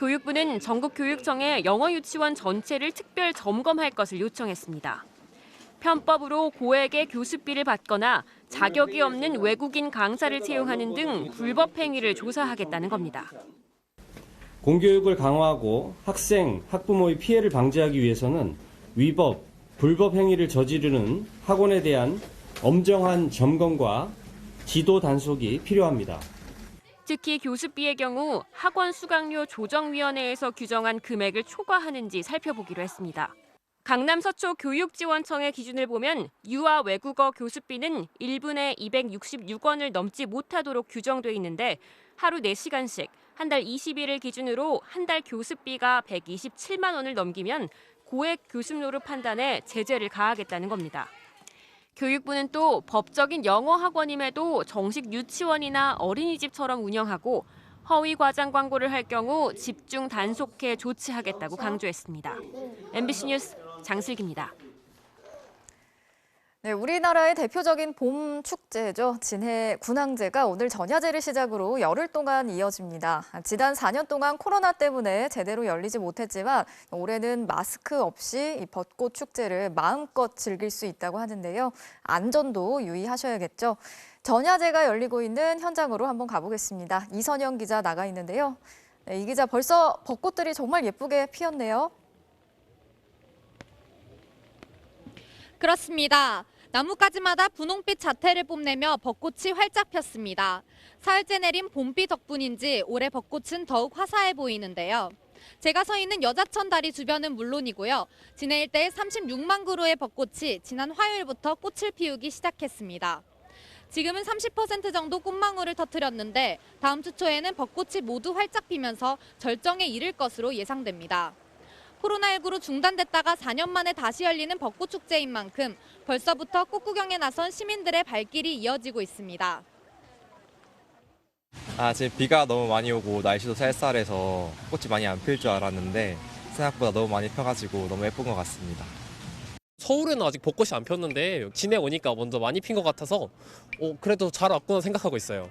교육부는 전국 교육청에 영어 유치원 전체를 특별 점검할 것을 요청했습니다. 편법으로 고액의 교습비를 받거나 자격이 없는 외국인 강사를 채용하는 등 불법 행위를 조사하겠다는 겁니다. 공교육을 강화하고 학생, 학부모의 피해를 방지하기 위해서는 위법, 불법 행위를 저지르는 학원에 대한 엄정한 점검과 지도 단속이 필요합니다. 특히 교습비의 경우 학원 수강료 조정위원회에서 규정한 금액을 초과하는지 살펴보기로 했습니다. 강남 서초 교육지원청의 기준을 보면 유아 외국어 교습비는 1분에 266원을 넘지 못하도록 규정돼 있는데 하루 4시간씩 한 달 20일을 기준으로 한 달 교습비가 127만 원을 넘기면 고액 교습료로 판단해 제재를 가하겠다는 겁니다. 교육부는 또 법적인 영어 학원임에도 정식 유치원이나 어린이집처럼 운영하고 허위 과장 광고를 할 경우 집중 단속해 조치하겠다고 강조했습니다. MBC 뉴스 장슬기입니다. 네, 우리나라의 대표적인 봄 축제죠. 진해 군항제가 오늘 전야제를 시작으로 열흘 동안 이어집니다. 지난 4년 동안 코로나 때문에 제대로 열리지 못했지만 올해는 마스크 없이 이 벚꽃 축제를 마음껏 즐길 수 있다고 하는데요. 안전도 유의하셔야겠죠. 전야제가 열리고 있는 현장으로 한번 가보겠습니다. 이선영 기자 나가 있는데요. 네, 이 기자 벌써 벚꽃들이 정말 예쁘게 피었네요. 그렇습니다. 나뭇가지마다 분홍빛 자태를 뽐내며 벚꽃이 활짝 폈습니다. 사흘째 내린 봄비 덕분인지 올해 벚꽃은 더욱 화사해 보이는데요. 제가 서 있는 여자천 다리 주변은 물론이고요. 진해 일대에 36만 그루의 벚꽃이 지난 화요일부터 꽃을 피우기 시작했습니다. 지금은 30% 정도 꽃망울을 터뜨렸는데 다음 주 초에는 벚꽃이 모두 활짝 피면서 절정에 이를 것으로 예상됩니다. 코로나19로 중단됐다가 4년 만에 다시 열리는 벚꽃 축제인 만큼 벌써부터 꽃구경에 나선 시민들의 발길이 이어지고 있습니다. 지금 비가 너무 많이 오고 날씨도 쌀쌀해서 꽃이 많이 안 필 줄 알았는데 생각보다 너무 많이 펴가지고 너무 예쁜 것 같습니다. 서울에는 아직 벚꽃이 안 폈는데 진해 오니까 먼저 많이 핀 것 같아서 그래도 잘 왔구나 생각하고 있어요.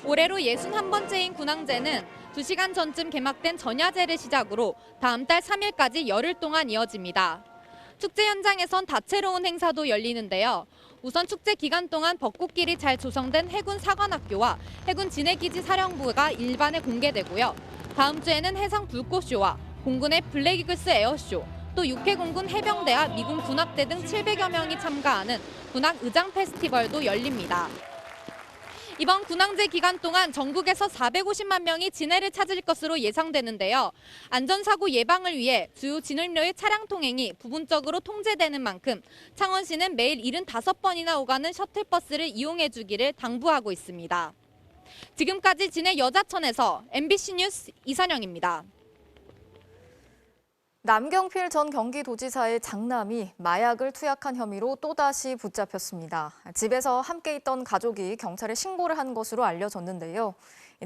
올해로 61번째인 군항제는 2시간 전쯤 개막된 전야제를 시작으로 다음 달 3일까지 열흘 동안 이어집니다. 축제 현장에선 다채로운 행사도 열리는데요. 우선 축제 기간 동안 벚꽃길이 잘 조성된 해군 사관학교와 해군 진해기지 사령부가 일반에 공개되고요. 다음 주에는 해상 불꽃쇼와 공군의 블랙이글스 에어쇼, 또 육해공군 해병대와 미군 군악대 등 700여 명이 참가하는 군악 의장 페스티벌도 열립니다. 이번 군항제 기간 동안 전국에서 450만 명이 진해를 찾을 것으로 예상되는데요. 안전사고 예방을 위해 주요 진입로의 차량 통행이 부분적으로 통제되는 만큼 창원시는 매일 75번이나 오가는 셔틀버스를 이용해 주기를 당부하고 있습니다. 지금까지 진해 여자천에서 MBC 뉴스 이선영입니다. 남경필 전 경기도지사의 장남이 마약을 투약한 혐의로 또다시 붙잡혔습니다. 집에서 함께 있던 가족이 경찰에 신고를 한 것으로 알려졌는데요.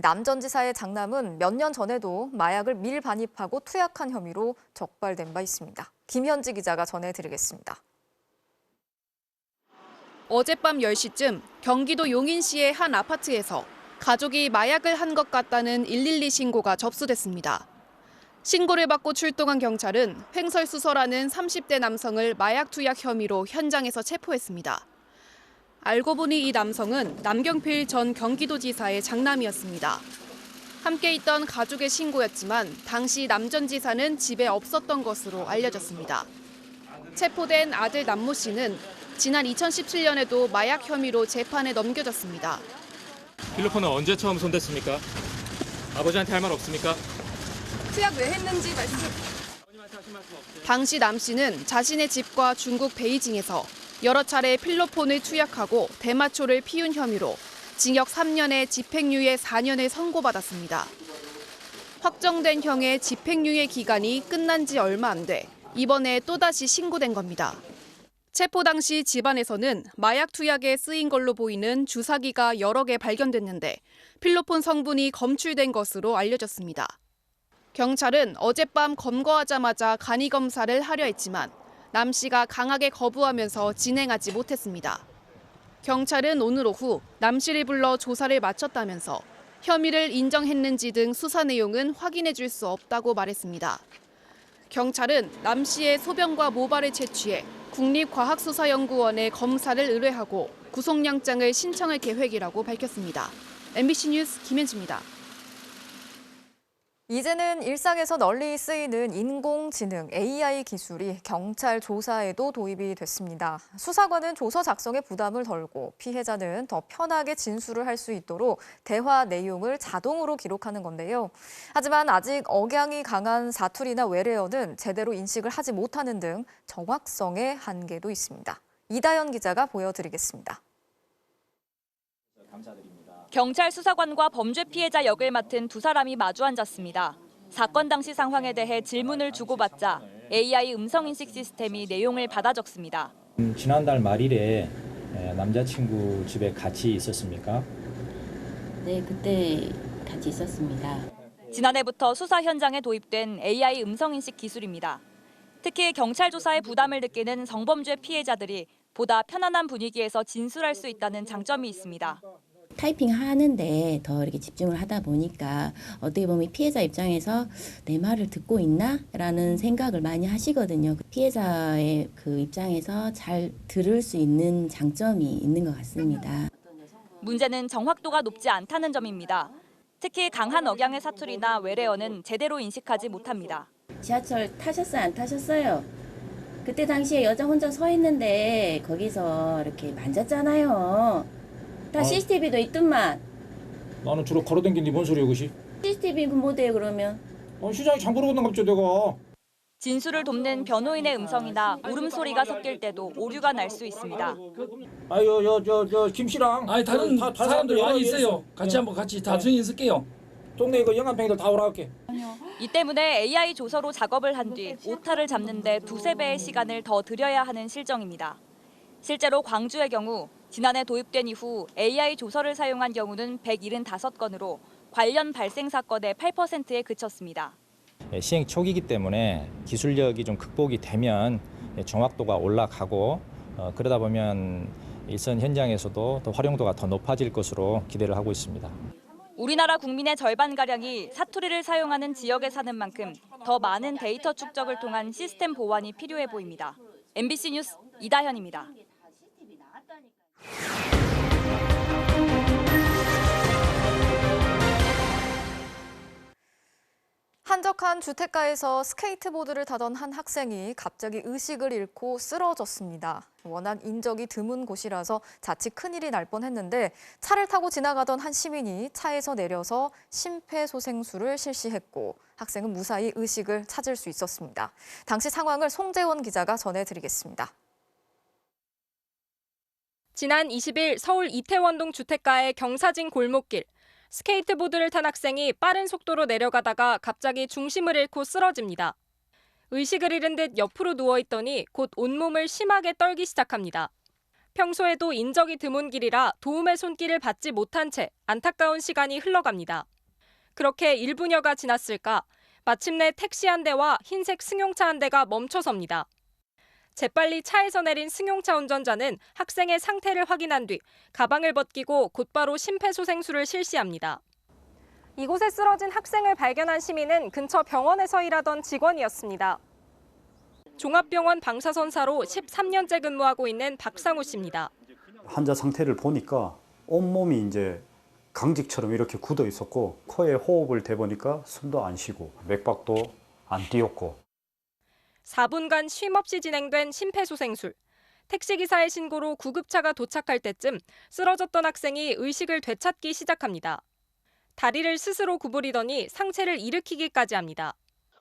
남 전 지사의 장남은 몇 년 전에도 마약을 밀반입하고 투약한 혐의로 적발된 바 있습니다. 김현지 기자가 전해드리겠습니다. 어젯밤 10시쯤 경기도 용인시의 한 아파트에서 가족이 마약을 한 것 같다는 112 신고가 접수됐습니다. 신고를 받고 출동한 경찰은 횡설수설하는 30대 남성을 마약 투약 혐의로 현장에서 체포했습니다. 알고 보니 이 남성은 남경필 전 경기도지사의 장남이었습니다. 함께 있던 가족의 신고였지만 당시 남 전 지사는 집에 없었던 것으로 알려졌습니다. 체포된 아들 남모 씨는 지난 2017년에도 마약 혐의로 재판에 넘겨졌습니다. 필로폰은 언제 처음 손댔습니까? 아버지한테 할 말 없습니까? 투약 왜 했는지 말씀. 당시 남 씨는 자신의 집과 중국 베이징에서 여러 차례 필로폰을 투약하고 대마초를 피운 혐의로 징역 3년에 집행유예 4년을 선고받았습니다. 확정된 형의 집행유예 기간이 끝난 지 얼마 안 돼 이번에 또다시 신고된 겁니다. 체포 당시 집안에서는 마약 투약에 쓰인 걸로 보이는 주사기가 여러 개 발견됐는데 필로폰 성분이 검출된 것으로 알려졌습니다. 경찰은 어젯밤 검거하자마자 간이 검사를 하려 했지만 남 씨가 강하게 거부하면서 진행하지 못했습니다. 경찰은 오늘 오후 남 씨를 불러 조사를 마쳤다면서 혐의를 인정했는지 등 수사 내용은 확인해 줄 수 없다고 말했습니다. 경찰은 남 씨의 소변과 모발을 채취해 국립과학수사연구원에 검사를 의뢰하고 구속영장을 신청할 계획이라고 밝혔습니다. MBC 뉴스 김현지입니다. 이제는 일상에서 널리 쓰이는 인공지능 AI 기술이 경찰 조사에도 도입이 됐습니다. 수사관은 조서 작성에 부담을 덜고 피해자는 더 편하게 진술을 할 수 있도록 대화 내용을 자동으로 기록하는 건데요. 하지만 아직 억양이 강한 사투리나 외래어는 제대로 인식을 하지 못하는 등 정확성의 한계도 있습니다. 이다연 기자가 보여드리겠습니다. 경찰 수사관과 범죄 피해자 역을 맡은 두 사람이 마주 앉았습니다. 사건 당시 상황에 대해 질문을 주고받자 AI 음성인식 시스템이 내용을 받아 적습니다. 지난달 말일에 남자친구 집에 같이 있었습니까? 네, 그때 같이 있었습니다. 지난해부터 수사 현장에 도입된 AI 음성인식 기술입니다. 특히 경찰 조사에 부담을 느끼는 성범죄 피해자들이 보다 편안한 분위기에서 진술할 수 있다는 장점이 있습니다. 타이핑 하는데 더 이렇게 집중을 하다 보니까 어떻게 보면 피해자 입장에서 내 말을 듣고 있나? 라는 생각을 많이 하시거든요. 피해자의 그 입장에서 잘 들을 수 있는 장점이 있는 것 같습니다. 문제는 정확도가 높지 않다는 점입니다. 특히 강한 억양의 사투리나 외래어는 제대로 인식하지 못합니다. 지하철 타셨어요? 안 타셨어요? 그때 당시에 여자 혼자 서 있는데 거기서 이렇게 만졌잖아요. 다 CCTV도 있던만. 나는 주로 걸어댕긴데 뭔 소리야 그것이? CCTV 그 뭐대요 그러면? 시장에 장 보러 간다 갑자기 내가. 진술을 돕는 변호인의 음성이나 울음소리가 섞일 때도 오류가 날 수 있습니다. 아유 김 씨랑. 아니 다른 사람들 많이 있어요. 같이 한번 다 증인 쓸게요. 동네 이거 영암팽이들 다 오라할게. 이 때문에 AI 조서로 작업을 한 뒤 오타를 잡는 데 두세 배의 시간을 더 들여야 하는 실정입니다. 실제로 광주의 경우 지난해 도입된 이후 AI 조서를 사용한 경우는 175건으로 관련 발생 사건의 8%에 그쳤습니다. 시행 초기이기 때문에 기술력이 좀 극복이 되면 정확도가 올라가고 그러다 보면 일선 현장에서도 더 활용도가 더 높아질 것으로 기대를 하고 있습니다. 우리나라 국민의 절반가량이 사투리를 사용하는 지역에 사는 만큼 더 많은 데이터 축적을 통한 시스템 보완이 필요해 보입니다. MBC 뉴스 이다현입니다. 한적한 주택가에서 스케이트보드를 타던 한 학생이 갑자기 의식을 잃고 쓰러졌습니다. 워낙 인적이 드문 곳이라서 자칫 큰일이 날 뻔했는데 차를 타고 지나가던 한 시민이 차에서 내려서 심폐소생술을 실시했고 학생은 무사히 의식을 찾을 수 있었습니다. 당시 상황을 송재원 기자가 전해드리겠습니다. 지난 20일 서울 이태원동 주택가의 경사진 골목길. 스케이트보드를 탄 학생이 빠른 속도로 내려가다가 갑자기 중심을 잃고 쓰러집니다. 의식을 잃은 듯 옆으로 누워있더니 곧 온몸을 심하게 떨기 시작합니다. 평소에도 인적이 드문 길이라 도움의 손길을 받지 못한 채 안타까운 시간이 흘러갑니다. 그렇게 1분여가 지났을까 마침내 택시 한 대와 흰색 승용차 한 대가 멈춰섭니다. 재빨리 차에서 내린 승용차 운전자는 학생의 상태를 확인한 뒤 가방을 벗기고 곧바로 심폐소생술을 실시합니다. 이곳에 쓰러진 학생을 발견한 시민은 근처 병원에서 일하던 직원이었습니다. 종합병원 방사선사로 13년째 근무하고 있는 박상우 씨입니다. 환자 상태를 보니까 온몸이 이제 강직처럼 이렇게 굳어 있었고 코에 호흡을 대보니까 숨도 안 쉬고 맥박도 안 뛰었고 4분간 쉼없이 진행된 심폐소생술. 택시기사의 신고로 구급차가 도착할 때쯤 쓰러졌던 학생이 의식을 되찾기 시작합니다. 다리를 스스로 구부리더니 상체를 일으키기까지 합니다.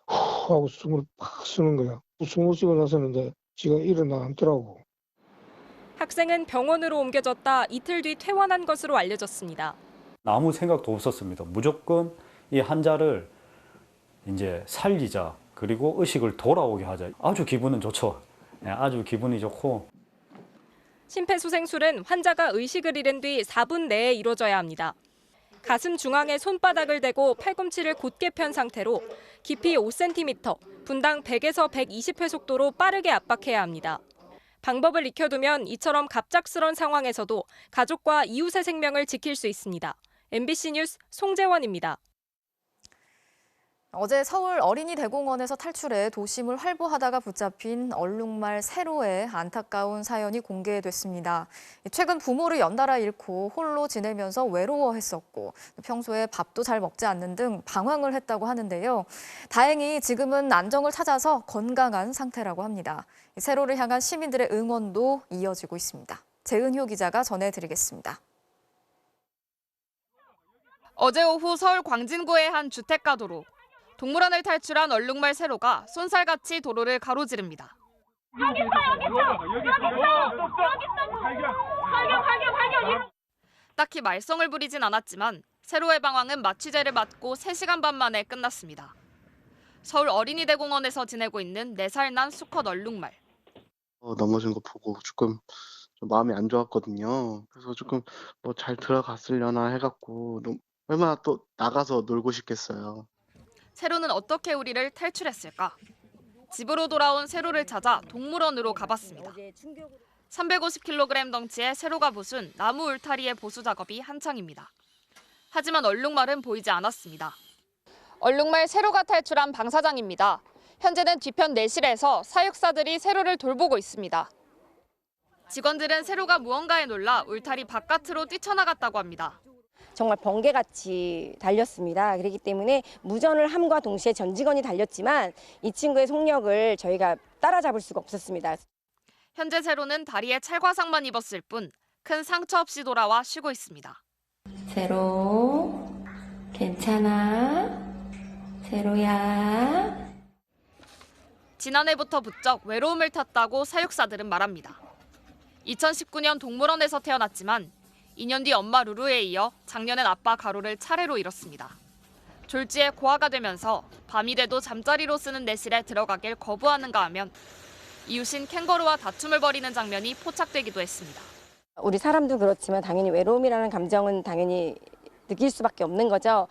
후 하고 숨을 팍 쓰는 거야. 숨을 쉬고 나서는데 지가 일어나 앉더라고. 학생은 병원으로 옮겨졌다 이틀 뒤 퇴원한 것으로 알려졌습니다. 아무 생각도 없었습니다. 무조건 이 환자를 이제 살리자. 그리고 의식을 돌아오게 하자. 아주 기분은 좋죠. 아주 기분이 좋고. 심폐소생술은 환자가 의식을 잃은 뒤 4분 내에 이루어져야 합니다. 가슴 중앙에 손바닥을 대고 팔꿈치를 곧게 편 상태로 깊이 5cm, 분당 100에서 120회 속도로 빠르게 압박해야 합니다. 방법을 익혀두면 이처럼 갑작스런 상황에서도 가족과 이웃의 생명을 지킬 수 있습니다. MBC 뉴스 송재원입니다. 어제 서울 어린이대공원에서 탈출해 도심을 활보하다가 붙잡힌 얼룩말 세로의 안타까운 사연이 공개됐습니다. 최근 부모를 연달아 잃고 홀로 지내면서 외로워했었고 평소에 밥도 잘 먹지 않는 등 방황을 했다고 하는데요. 다행히 지금은 안정을 찾아서 건강한 상태라고 합니다. 세로를 향한 시민들의 응원도 이어지고 있습니다. 재은효 기자가 전해드리겠습니다. 어제 오후 서울 광진구의 한 주택가 도로. 동물원을 탈출한 얼룩말 세로가 쏜살같이 도로를 가로지릅니다. 발견! 딱히 말썽을 부리진 않았지만 세로의 방황은 마취제를 맞고 3시간 반 만에 끝났습니다. 서울 어린이대공원에서 지내고 있는 4살 난 수컷 얼룩말. 넘어진 거 보고 조금 좀 마음이 안 좋았거든요. 그래서 조금 뭐 잘 들어갔으려나 해갖고 얼마나 또 나가서 놀고 싶겠어요. 세로는 어떻게 우리를 탈출했을까? 집으로 돌아온 세로를 찾아 동물원으로 가봤습니다. 350kg 덩치의 세로가 부순 나무 울타리의 보수 작업이 한창입니다. 하지만 얼룩말은 보이지 않았습니다. 얼룩말 세로가 탈출한 방 사장입니다. 현재는 뒤편 내실에서 사육사들이 세로를 돌보고 있습니다. 직원들은 세로가 무언가에 놀라 울타리 바깥으로 뛰쳐나갔다고 합니다. 정말 번개같이 달렸습니다. 그렇기 때문에 무전을 함과 동시에 전 직원이 달렸지만 이 친구의 속력을 저희가 따라잡을 수가 없었습니다. 현재 세로는 다리에 찰과상만 입었을 뿐 큰 상처 없이 돌아와 쉬고 있습니다. 세로, 괜찮아? 세로야. 지난해부터 부쩍 외로움을 탔다고 사육사들은 말합니다. 2019년 동물원에서 태어났지만 2년 뒤 엄마 루루에 이어 작년엔 아빠 가로를 차례로 잃었습니다. 졸지에 고아가 되면서 밤이 돼도 잠자리로 쓰는 내실에 들어가길 거부하는가 하면 이웃인 캥거루와 다툼을 벌이는 장면이 포착되기도 했습니다. 우리 사람도 그렇지만 당연히 외로움이라는 감정은 당연히 느낄 수밖에 없는 거죠.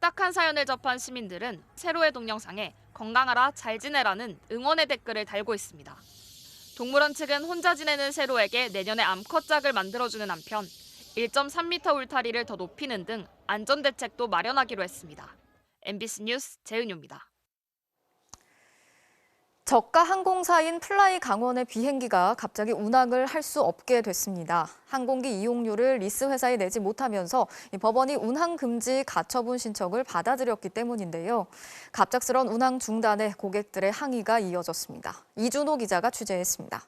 딱한 사연을 접한 시민들은 세로의 동영상에 건강하라 잘 지내라는 응원의 댓글을 달고 있습니다. 동물원 측은 혼자 지내는 세로에게 내년에 암컷짝을 만들어주는 한편 1.3m 울타리를 더 높이는 등 안전대책도 마련하기로 했습니다. MBC 뉴스 재은유입니다. 저가 항공사인 플라이 강원의 비행기가 갑자기 운항을 할 수 없게 됐습니다. 항공기 이용료를 리스 회사에 내지 못하면서 법원이 운항 금지 가처분 신청을 받아들였기 때문인데요. 갑작스런 운항 중단에 고객들의 항의가 이어졌습니다. 이준호 기자가 취재했습니다.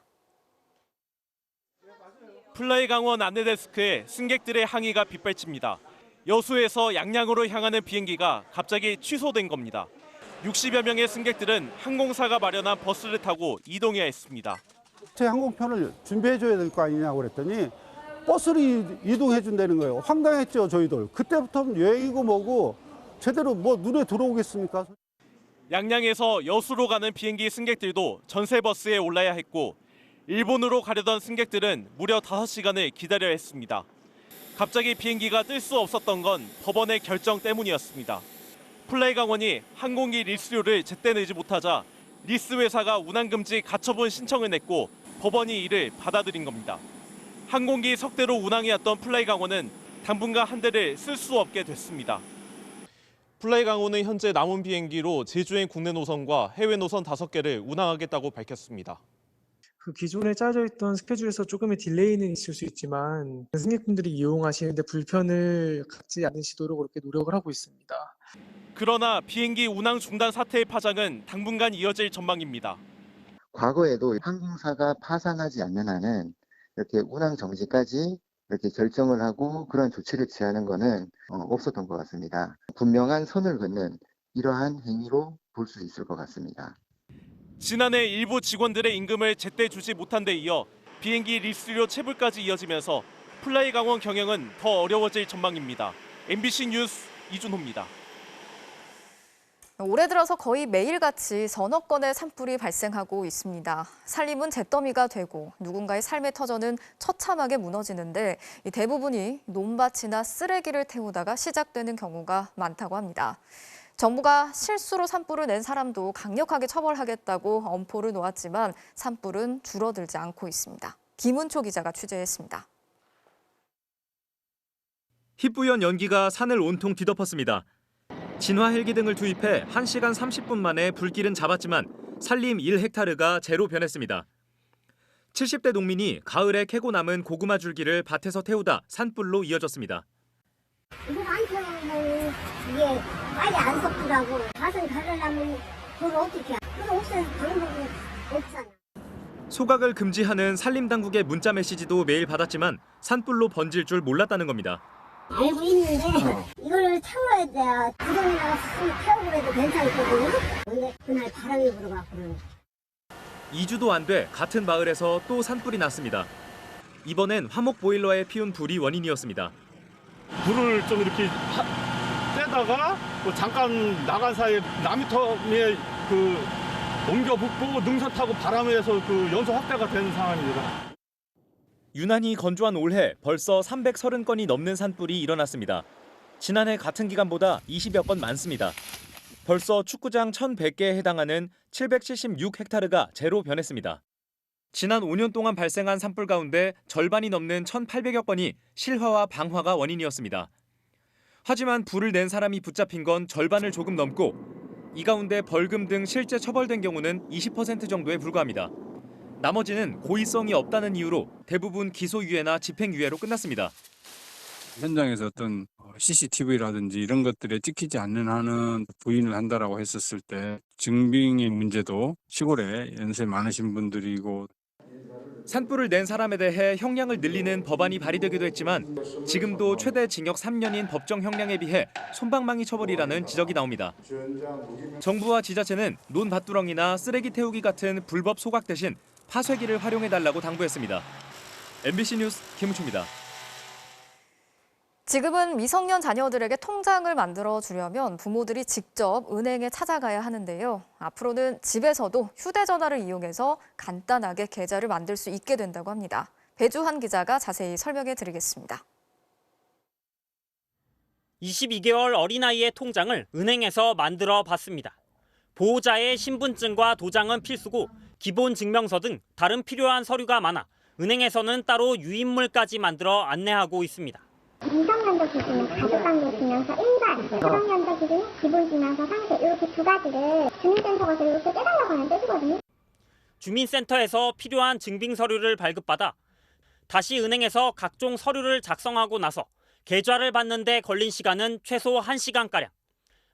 플라이 강원 안내데스크에 승객들의 항의가 빗발칩니다. 여수에서 양양으로 향하는 비행기가 갑자기 취소된 겁니다. 60여 명의 승객들은 항공사가 마련한 버스를 타고 이동해야 했습니다. 제 항공편을 준비해줘야 될 거 아니냐고 그랬더니 버스를 이동해 준다는 거예요. 황당했죠, 저희들. 그때부터는 여행이고 뭐고 제대로 뭐 눈에 들어오겠습니까? 양양에서 여수로 가는 비행기 승객들도 전세버스에 올라야 했고 일본으로 가려던 승객들은 무려 5시간을 기다려야 했습니다. 갑자기 비행기가 뜰 수 없었던 건 법원의 결정 때문이었습니다. 플라이 강원이 항공기 리스료를 제때 내지 못하자 리스 회사가 운항금지 가처분 신청을 냈고 법원이 이를 받아들인 겁니다. 항공기 석대로 운항해왔던 플라이 강원은 당분간 한 대를 쓸 수 없게 됐습니다. 플라이 강원은 현재 남은 비행기로 제주행 국내 노선과 해외 노선 5개를 운항하겠다고 밝혔습니다. 그 기존에 짜져 있던 스케줄에서 조금의 딜레이는 있을 수 있지만 승객분들이 이용하시는데 불편을 갖지 않으시도록 그렇게 노력을 하고 있습니다. 그러나 비행기 운항 중단 사태의 파장은 당분간 이어질 전망입니다. 과거에도 항공사가 파산하지 않는 한은 이렇게 운항 정지까지 이렇게 결정을 하고 그런 조치를 취하는 것은 없었던 것 같습니다. 분명한 선을 긋는 이러한 행위로 볼 수 있을 것 같습니다. 지난해 일부 직원들의 임금을 제때 주지 못한 데 이어 비행기 리스료 체불까지 이어지면서 플라이 강원 경영은 더 어려워질 전망입니다. MBC 뉴스 이준호입니다. 올해 들어서 거의 매일같이 서너 건의 산불이 발생하고 있습니다. 살림은 잿더미가 되고 누군가의 삶의 터전은 처참하게 무너지는데 대부분이 논밭이나 쓰레기를 태우다가 시작되는 경우가 많다고 합니다. 정부가 실수로 산불을 낸 사람도 강력하게 처벌하겠다고 엄포를 놓았지만 산불은 줄어들지 않고 있습니다. 김은초 기자가 취재했습니다. 희뿌연 연기가 산을 온통 뒤덮었습니다. 진화 헬기 등을 투입해 1시간 30분 만에 불길은 잡았지만 산림 1헥타르가 제로 변했습니다. 70대 농민이 가을에 캐고 남은 고구마 줄기를 밭에서 태우다 산불로 이어졌습니다. 이거 안 태우면 이게 빨리 안 썩더라고. 밭을 가려면 그걸 어떻게 해? 그거 없어서 방법이 없잖아. 소각을 금지하는 산림당국의 문자 메시지도 매일 받았지만 산불로 번질 줄 몰랐다는 겁니다. 알고 있는데 이걸 태워야 돼야 구덩이나 태우고 해도 괜찮거든요. 근데 그날 바람이 불어갖고 그러네. 2주도 안 돼 같은 마을에서 또 산불이 났습니다. 이번엔 화목 보일러에 피운 불이 원인이었습니다. 불을 좀 이렇게 떼다가 뭐 잠깐 나간 사이에 나미터에 옮겨 붓고 능선 타고 바람에 해서 연소 확대가 된 상황입니다. 유난히 건조한 올해 벌써 330건이 넘는 산불이 일어났습니다. 지난해 같은 기간보다 20여 건 많습니다. 벌써 축구장 1,100개에 해당하는 776헥타르가 제로 변했습니다. 지난 5년 동안 발생한 산불 가운데 절반이 넘는 1,800여 건이 실화와 방화가 원인이었습니다. 하지만 불을 낸 사람이 붙잡힌 건 절반을 조금 넘고 이 가운데 벌금 등 실제 처벌된 경우는 20% 정도에 불과합니다. 나머지는 고의성이 없다는 이유로 대부분 기소유예나 집행유예로 끝났습니다. 현장에서 어떤 CCTV라든지 이런 것들에 찍히지 않는 한은 부인을 한다라고 했었을 때 증빙의 문제도 시골에 연세 많으신 분들이고 산불을 낸 사람에 대해 형량을 늘리는 법안이 발의되기도 했지만 지금도 최대 징역 3년인 법정 형량에 비해 솜방망이 처벌이라는 지적이 나옵니다. 정부와 지자체는 논밭두렁이나 쓰레기 태우기 같은 불법 소각 대신 파쇄기를 활용해달라고 당부했습니다. MBC 뉴스 김우초입니다. 지금은 미성년 자녀들에게 통장을 만들어 주려면 부모들이 직접 은행에 찾아가야 하는데요. 앞으로는 집에서도 휴대전화를 이용해서 간단하게 계좌를 만들 수 있게 된다고 합니다. 배주한 기자가 자세히 설명해 드리겠습니다. 22개월 어린아이의 통장을 은행에서 만들어 봤습니다. 보호자의 신분증과 도장은 필수고 기본 증명서 등 다른 필요한 서류가 많아 은행에서는 따로 유인물까지 만들어 안내하고 있습니다. 미성년자 기준은 가족관계 증명서 일반, 초등년자 기준은 기본 증명서 상세 이렇게 두 가지를 주민센터 가서 이렇게 떼달라고 하는 뜻이거든요. 주민센터에서 필요한 증빙 서류를 발급받아 다시 은행에서 각종 서류를 작성하고 나서 계좌를 받는 데 걸린 시간은 최소 1시간가량.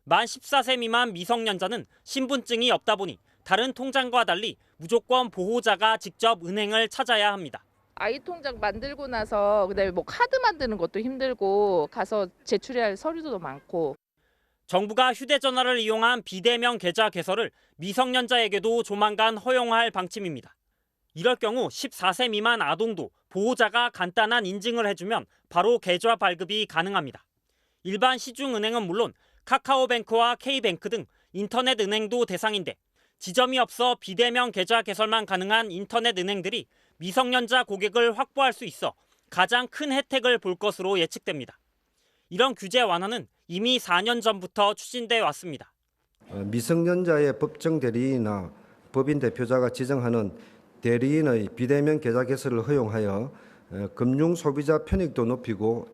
만 14세 미만 미성년자는 신분증이 없다 보니 다른 통장과 달리 무조건 보호자가 직접 은행을 찾아야 합니다. 아이 통장 만들고 나서 그다음에 뭐 카드 만드는 것도 힘들고 가서 제출해야 할 서류도 많고. 정부가 휴대전화를 이용한 비대면 계좌 개설을 미성년자에게도 조만간 허용할 방침입니다. 이럴 경우 14세 미만 아동도 보호자가 간단한 인증을 해주면 바로 계좌 발급이 가능합니다. 일반 시중은행은 물론 카카오뱅크와 K뱅크 등 인터넷 은행도 대상인데 지점이 없어 비대면 계좌 개설만 가능한 인터넷 은행들이 미성년자 고객을 확보할 수 있어 가장 큰 혜택을 볼 것으로 예측됩니다. 이런 규제 완화는 이미 4년 전부터 추진돼 왔습니다. 미성년자의 법정 대리인이나 법인 대표자가 지정하는 대리인의 비대면 계좌 개설을 허용하여 금융 소비자 편익도 높이고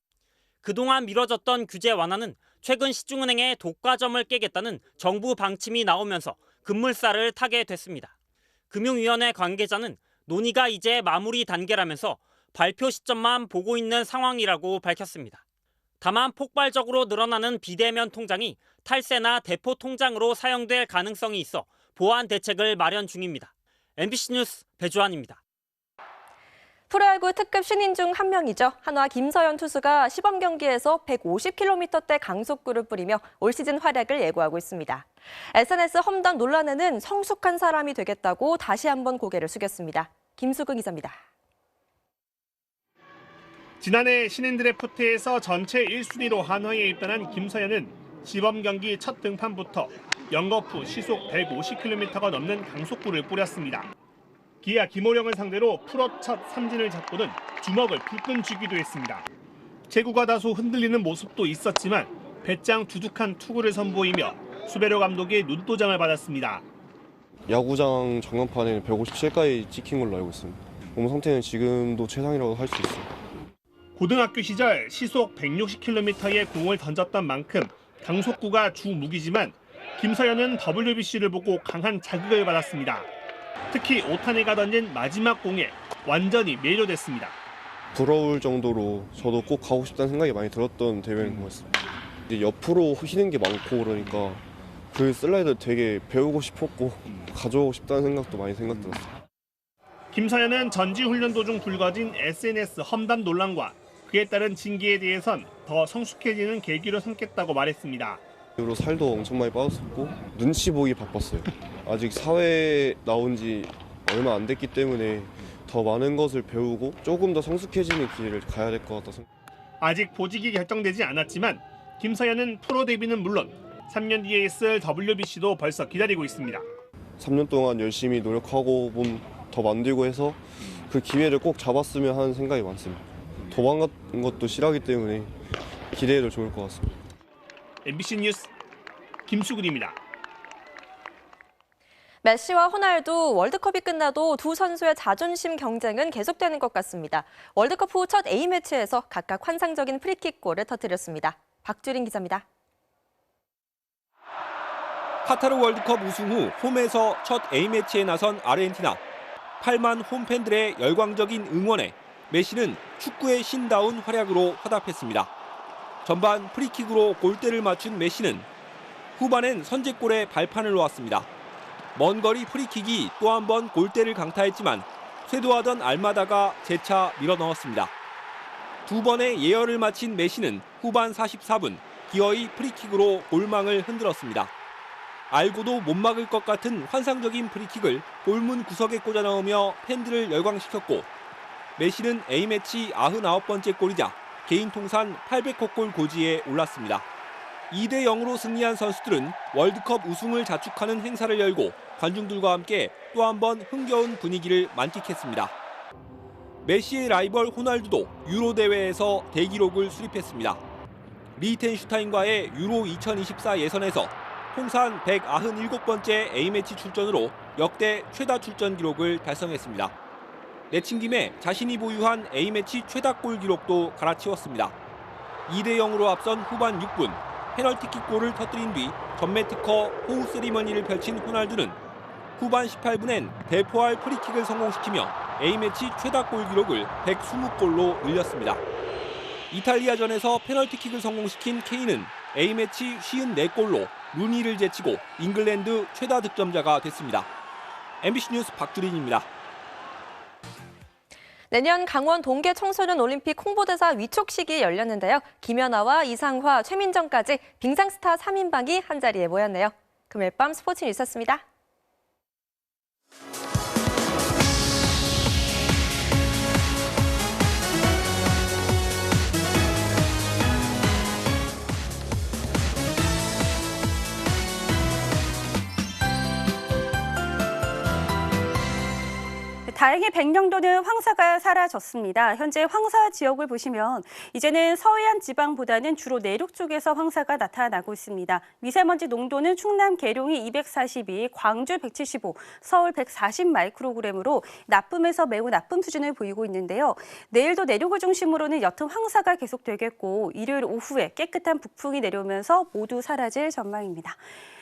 그동안 미뤄졌던 규제 완화는 최근 시중은행의 독과점을 깨겠다는 정부 방침이 나오면서 급물살을 타게 됐습니다. 금융위원회 관계자는 논의가 이제 마무리 단계라면서 발표 시점만 보고 있는 상황이라고 밝혔습니다. 다만 폭발적으로 늘어나는 비대면 통장이 탈세나 대포 통장으로 사용될 가능성이 있어 보완 대책을 마련 중입니다. MBC 뉴스 배주환입니다. 프로야구 특급 신인 중 한 명이죠. 한화 김서현 투수가 시범 경기에서 150km대 강속구를 뿌리며 올 시즌 활약을 예고하고 있습니다. SNS 험담 논란에는 성숙한 사람이 되겠다고 다시 한번 고개를 숙였습니다. 김수근 기자입니다. 지난해 신인 드래프트에서 전체 1순위로 한화에 입단한 김서현은 시범 경기 첫 등판부터 영거푸 시속 150km가 넘는 강속구를 뿌렸습니다. 기아 김호령을 상대로 프로 첫 삼진을 잡고는 주먹을 불끈 쥐기도 했습니다. 제구가 다소 흔들리는 모습도 있었지만 배짱 두둑한 투구를 선보이며 수베로 감독의 눈도장을 받았습니다. 야구장 장난판에 157까지 찍힌 걸로 알고 있습니다. 몸 상태는 지금도 최상이라고 할 수 있어요. 고등학교 시절 시속 160km의 공을 던졌던 만큼 강속구가 주 무기지만 김서연은 WBC를 보고 강한 자극을 받았습니다. 특히 오타니가 던진 마지막 공에 완전히 매료됐습니다. 부러울 정도로 저도 꼭 가고 싶다는 생각이 많이 들었던 대회인 것 같습니다. 이제 옆으로 휘는 게 많고 그러니까 그 슬라이드 되게 배우고 싶었고 가져오고 싶다는 생각도 많이 생각들었어요. 김서연은 전지훈련 도중 불거진 SNS 험담 논란과 그에 따른 징계에 대해선 더 성숙해지는 계기로 삼겠다고 말했습니다. 이후로 살도 엄청 많이 빠졌었고 눈치 보기 바빴어요. 아직 사회에 나온 지 얼마 안 됐기 때문에 더 많은 것을 배우고 조금 더 성숙해지는 길을 가야 될 것 같아서. 아직 보직이 결정되지 않았지만 김서연은 프로 데뷔는 물론 3년 뒤에 있을 WBC도 벌써 기다리고 있습니다. 3년 동안 열심히 노력하고 몸 더 만들고 해서 그 기회를 꼭 잡았으면 하는 생각이 많습니다. 도망가는 것도 싫어하기 때문에 기대해도 좋을 것 같습니다. MBC 뉴스 김수근입니다. 메시와 호날두 월드컵이 끝나도 두 선수의 자존심 경쟁은 계속되는 것 같습니다. 월드컵 후 첫 A매치에서 각각 환상적인 프리킥골을 터뜨렸습니다. 박주린 기자입니다. 카타르 월드컵 우승 후 홈에서 첫 A매치에 나선 아르헨티나. 8만 홈팬들의 열광적인 응원에 메시는 축구의 신다운 활약으로 화답했습니다. 전반 프리킥으로 골대를 맞춘 메시는 후반엔 선제골에 발판을 놓았습니다. 먼 거리 프리킥이 또 한 번 골대를 강타했지만 쇄도하던 알마다가 재차 밀어넣었습니다. 두 번의 예열을 마친 메시는 후반 44분 기어이 프리킥으로 골망을 흔들었습니다. 알고도 못 막을 것 같은 환상적인 프리킥을 골문 구석에 꽂아 넣으며 팬들을 열광시켰고 메시는 A매치 99번째 골이자 개인 통산 800호 골 고지에 올랐습니다. 2대 0으로 승리한 선수들은 월드컵 우승을 자축하는 행사를 열고 관중들과 함께 또 한 번 흥겨운 분위기를 만끽했습니다. 메시의 라이벌 호날두도 유로 대회에서 대기록을 수립했습니다. 리히텐슈타인과의 유로 2024 예선에서 통산 197번째 A매치 출전으로 역대 최다 출전 기록을 달성했습니다. 내친 김에 자신이 보유한 A매치 최다골 기록도 갈아치웠습니다. 2대 0으로 앞선 후반 6분 페널티킥 골을 터뜨린 뒤 전매 특허 호우 세리머니를 펼친 호날두는 후반 18분엔 대포할 프리킥을 성공시키며 A매치 최다골 기록을 120골로 늘렸습니다. 이탈리아전에서 페널티킥을 성공시킨 케인은 A매치 54골로 루니를 제치고 잉글랜드 최다 득점자가 됐습니다. MBC 뉴스 박주린입니다. 내년 강원 동계 청소년 올림픽 홍보대사 위촉식이 열렸는데요. 김연아와 이상화, 최민정까지 빙상스타 3인방이 한자리에 모였네요. 금요일 밤 스포츠 뉴스였습니다. 다행히 백령도는 황사가 사라졌습니다. 현재 황사 지역을 보시면 이제는 서해안 지방보다는 주로 내륙 쪽에서 황사가 나타나고 있습니다. 미세먼지 농도는 충남 계룡이 242, 광주 175, 서울 140 마이크로그램으로 나쁨에서 매우 나쁨 수준을 보이고 있는데요. 내일도 내륙을 중심으로는 옅은 황사가 계속되겠고 일요일 오후에 깨끗한 북풍이 내려오면서 모두 사라질 전망입니다.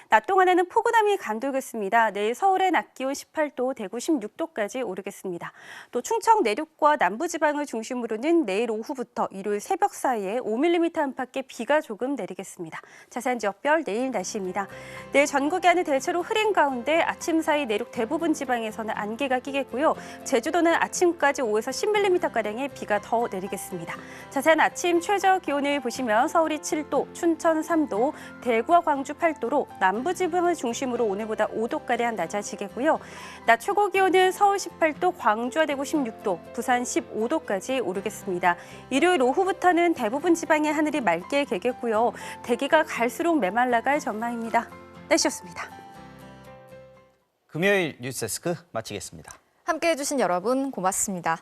낮 동안에는 포근함이 감돌겠습니다. 내일 서울의 낮 기온 18도, 대구 16도까지 오르겠습니다. 또 충청 내륙과 남부지방을 중심으로는 내일 오후부터 일요일 새벽 사이에 5mm 안팎의 비가 조금 내리겠습니다. 자세한 지역별 내일 날씨입니다. 내일 전국이 하늘 대체로 흐린 가운데 아침 사이 내륙 대부분 지방에서는 안개가 끼겠고요. 제주도는 아침까지 5에서 10mm가량의 비가 더 내리겠습니다. 자세한 아침 최저 기온을 보시면 서울이 7도, 춘천 3도, 대구와 광주 8도로 남부지방을 중심으로 오늘보다 5도가량 낮아지겠고요. 낮 최고 기온은 서울 18도, 광주와 대구 16도, 부산 15도까지 오르겠습니다. 일요일 오후부터는 대부분 지방의 하늘이 맑게 개겠고요. 대기가 갈수록 메말라갈 전망입니다. 날씨였습니다. 금요일 뉴스데스크 마치겠습니다. 함께해 주신 여러분 고맙습니다.